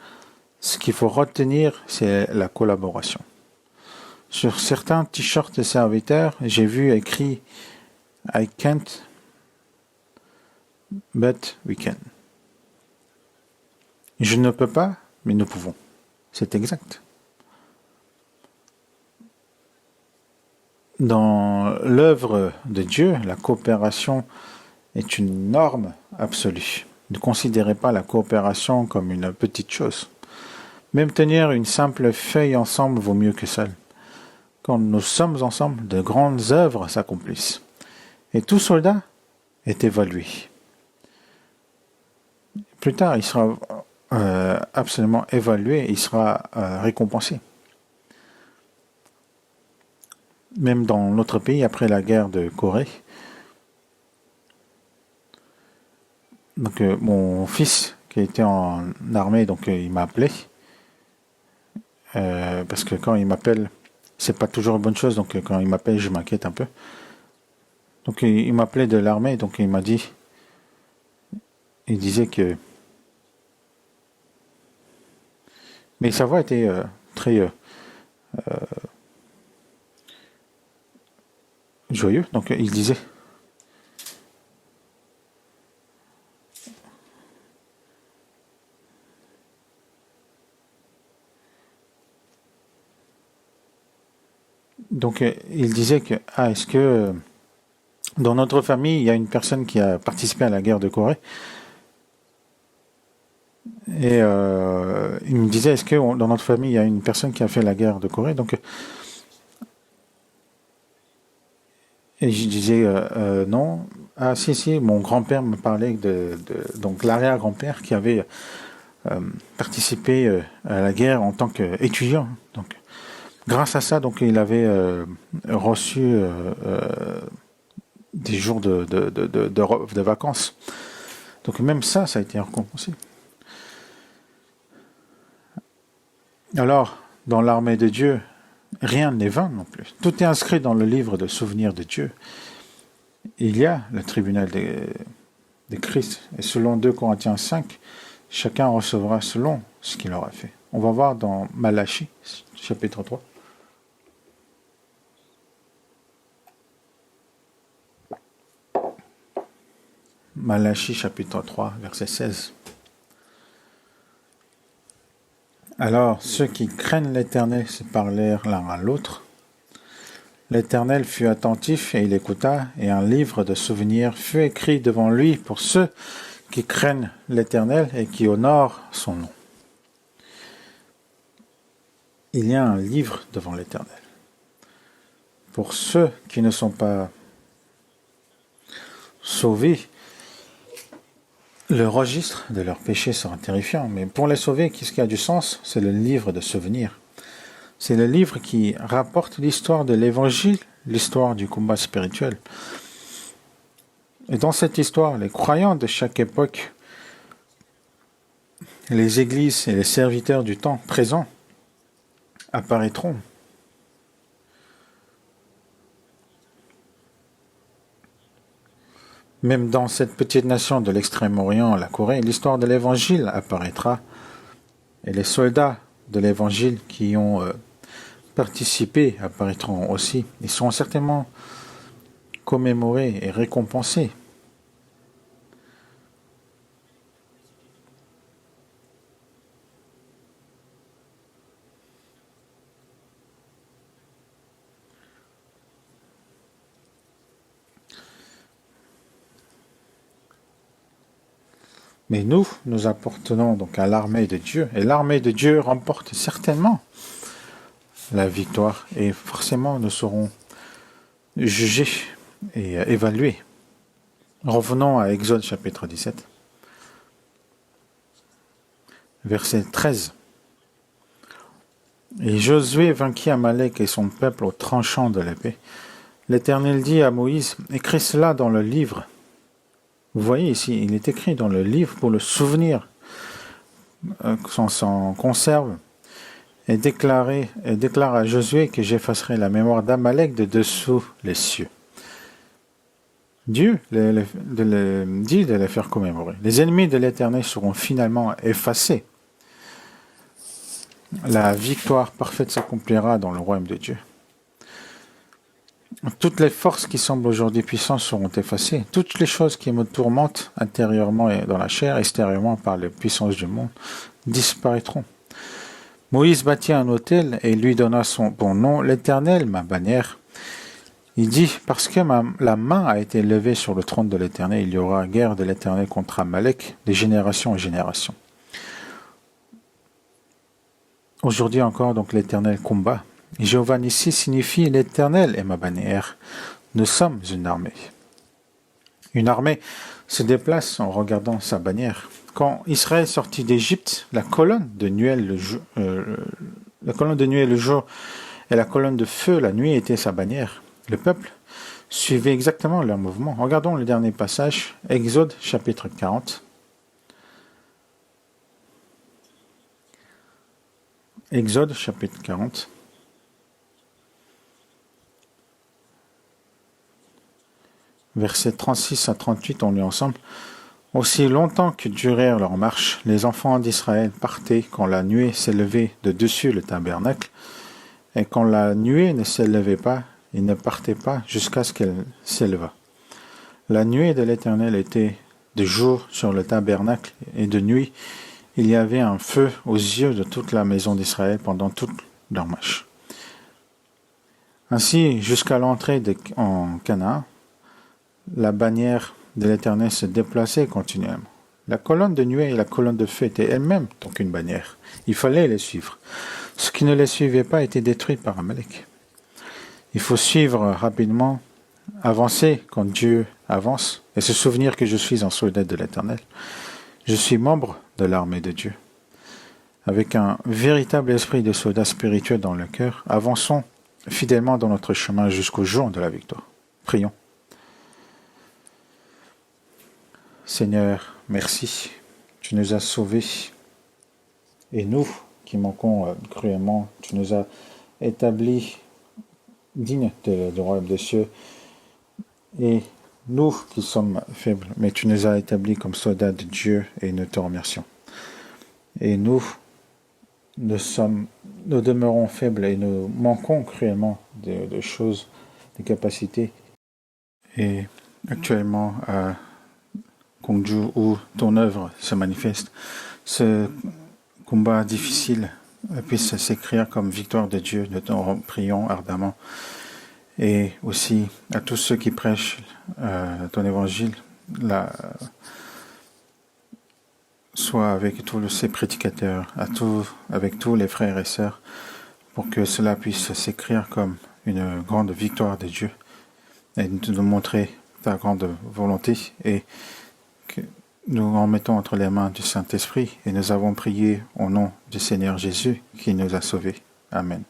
Speaker 1: ce qu'il faut retenir, c'est la collaboration. Sur certains t-shirts de serviteurs, j'ai vu écrit « I can't, but we can ». Je ne peux pas, mais nous pouvons. C'est exact. Dans l'œuvre de Dieu, la coopération est une norme absolue. Ne considérez pas la coopération comme une petite chose. Même tenir une simple feuille ensemble vaut mieux que seul. Quand nous sommes ensemble, de grandes œuvres s'accomplissent. Et tout soldat est évalué. Plus tard, il sera absolument évalué, il sera récompensé. Même dans notre pays, après la guerre de Corée, donc mon fils qui était en armée, donc il m'a appelé, parce que quand il m'appelle, c'est pas toujours une bonne chose, donc quand il m'appelle, je m'inquiète un peu. Donc il m'appelait de l'armée, donc il m'a dit, il disait que, mais sa voix était très joyeux, donc il disait, donc il disait que, est-ce que dans notre famille, il y a une personne qui a participé à la guerre de Corée. Et il me disait, est-ce que dans notre famille, il y a une personne qui a fait la guerre de Corée? Donc, et je disais, non. Ah, si, mon grand-père me parlait donc l'arrière-grand-père qui avait participé à la guerre en tant qu'étudiant. Donc, grâce à ça, donc, il avait reçu des jours de vacances. Donc même ça a été récompensé. Alors, dans l'armée de Dieu, rien n'est vain non plus. Tout est inscrit dans le livre de souvenirs de Dieu. Il y a le tribunal de Christ. Et selon 2 Corinthiens 5, chacun recevra selon ce qu'il aura fait. On va voir dans Malachie, chapitre 3. Malachie chapitre 3, verset 16. Alors ceux qui craignent l'Éternel se parlèrent l'un à l'autre. L'Éternel fut attentif et il écouta, et un livre de souvenirs fut écrit devant lui pour ceux qui craignent l'Éternel et qui honorent son nom. Il y a un livre devant l'Éternel. Pour ceux qui ne sont pas sauvés, le registre de leurs péchés sera terrifiant. Mais pour les sauver, qu'est-ce qui a du sens? C'est le livre de souvenirs. C'est le livre qui rapporte l'histoire de l'Évangile, l'histoire du combat spirituel. Et dans cette histoire, les croyants de chaque époque, les églises et les serviteurs du temps présent apparaîtront. Même dans cette petite nation de l'Extrême-Orient, la Corée, l'histoire de l'Évangile apparaîtra. Et les soldats de l'Évangile qui ont participé apparaîtront aussi. Ils seront certainement commémorés et récompensés. Mais nous appartenons donc à l'armée de Dieu, et l'armée de Dieu remporte certainement la victoire, et forcément nous serons jugés et évalués. Revenons à Exode chapitre 17, verset 13. Et Josué vainquit Amalek et son peuple au tranchant de l'épée. L'Éternel dit à Moïse, écris cela dans le livre. Vous voyez ici, il est écrit dans le livre pour le souvenir, qu'on s'en conserve, et déclare à Josué que j'effacerai la mémoire d'Amalek de dessous les cieux. Dieu dit de les faire commémorer. Les ennemis de l'Éternel seront finalement effacés. La victoire parfaite s'accomplira dans le royaume de Dieu. Toutes les forces qui semblent aujourd'hui puissantes seront effacées. Toutes les choses qui me tourmentent intérieurement et dans la chair, extérieurement par les puissances du monde, disparaîtront. Moïse bâtit un autel et lui donna son bon nom, l'Éternel, ma bannière. Il dit, parce que la main a été levée sur le trône de l'Éternel, il y aura guerre de l'Éternel contre Amalek, de génération en génération. Aujourd'hui encore, donc, l'Éternel combat. Jéhovah Nissi signifie l'Éternel est ma bannière. Nous sommes une armée. Une armée se déplace en regardant sa bannière. Quand Israël sortit d'Égypte, la colonne de nuée le jour et la colonne de feu la nuit était sa bannière. Le peuple suivait exactement leur mouvement. Regardons le dernier passage, Exode chapitre 40. Exode chapitre 40. Versets 36 à 38, on lit ensemble. Aussi longtemps que durèrent leurs marches, les enfants d'Israël partaient quand la nuée s'élevait de dessus le tabernacle, et quand la nuée ne s'élevait pas, ils ne partaient pas jusqu'à ce qu'elle s'élevât. La nuée de l'Éternel était de jour sur le tabernacle, et de nuit, il y avait un feu aux yeux de toute la maison d'Israël pendant toute leur marche. Ainsi, jusqu'à l'entrée en Canaan, la bannière de l'Éternel se déplaçait continuellement. La colonne de nuée et la colonne de feu étaient elles-mêmes donc une bannière. Il fallait les suivre. Ce qui ne les suivait pas était détruit par Amalek. Il faut suivre rapidement, avancer quand Dieu avance, et se souvenir que je suis un soldat de l'Éternel. Je suis membre de l'armée de Dieu. Avec un véritable esprit de soldat spirituel dans le cœur, avançons fidèlement dans notre chemin jusqu'au jour de la victoire. Prions. Seigneur, merci. Tu nous as sauvés. Et nous, qui manquons cruellement, tu nous as établis dignes du royaume des cieux. Et nous qui sommes faibles, mais tu nous as établis comme soldats de Dieu et nous te remercions. Et nous demeurons faibles et nous manquons cruellement de choses, de capacités. Et actuellement, où ton œuvre se manifeste, ce combat difficile puisse s'écrire comme victoire de Dieu. Nous t'en prions ardemment. Et aussi à tous ceux qui prêchent ton évangile, soit avec tous ces prédicateurs, avec tous les frères et sœurs, pour que cela puisse s'écrire comme une grande victoire de Dieu et nous montrer ta grande volonté et que nous en mettons entre les mains du Saint-Esprit et nous avons prié au nom du Seigneur Jésus qui nous a sauvés. Amen.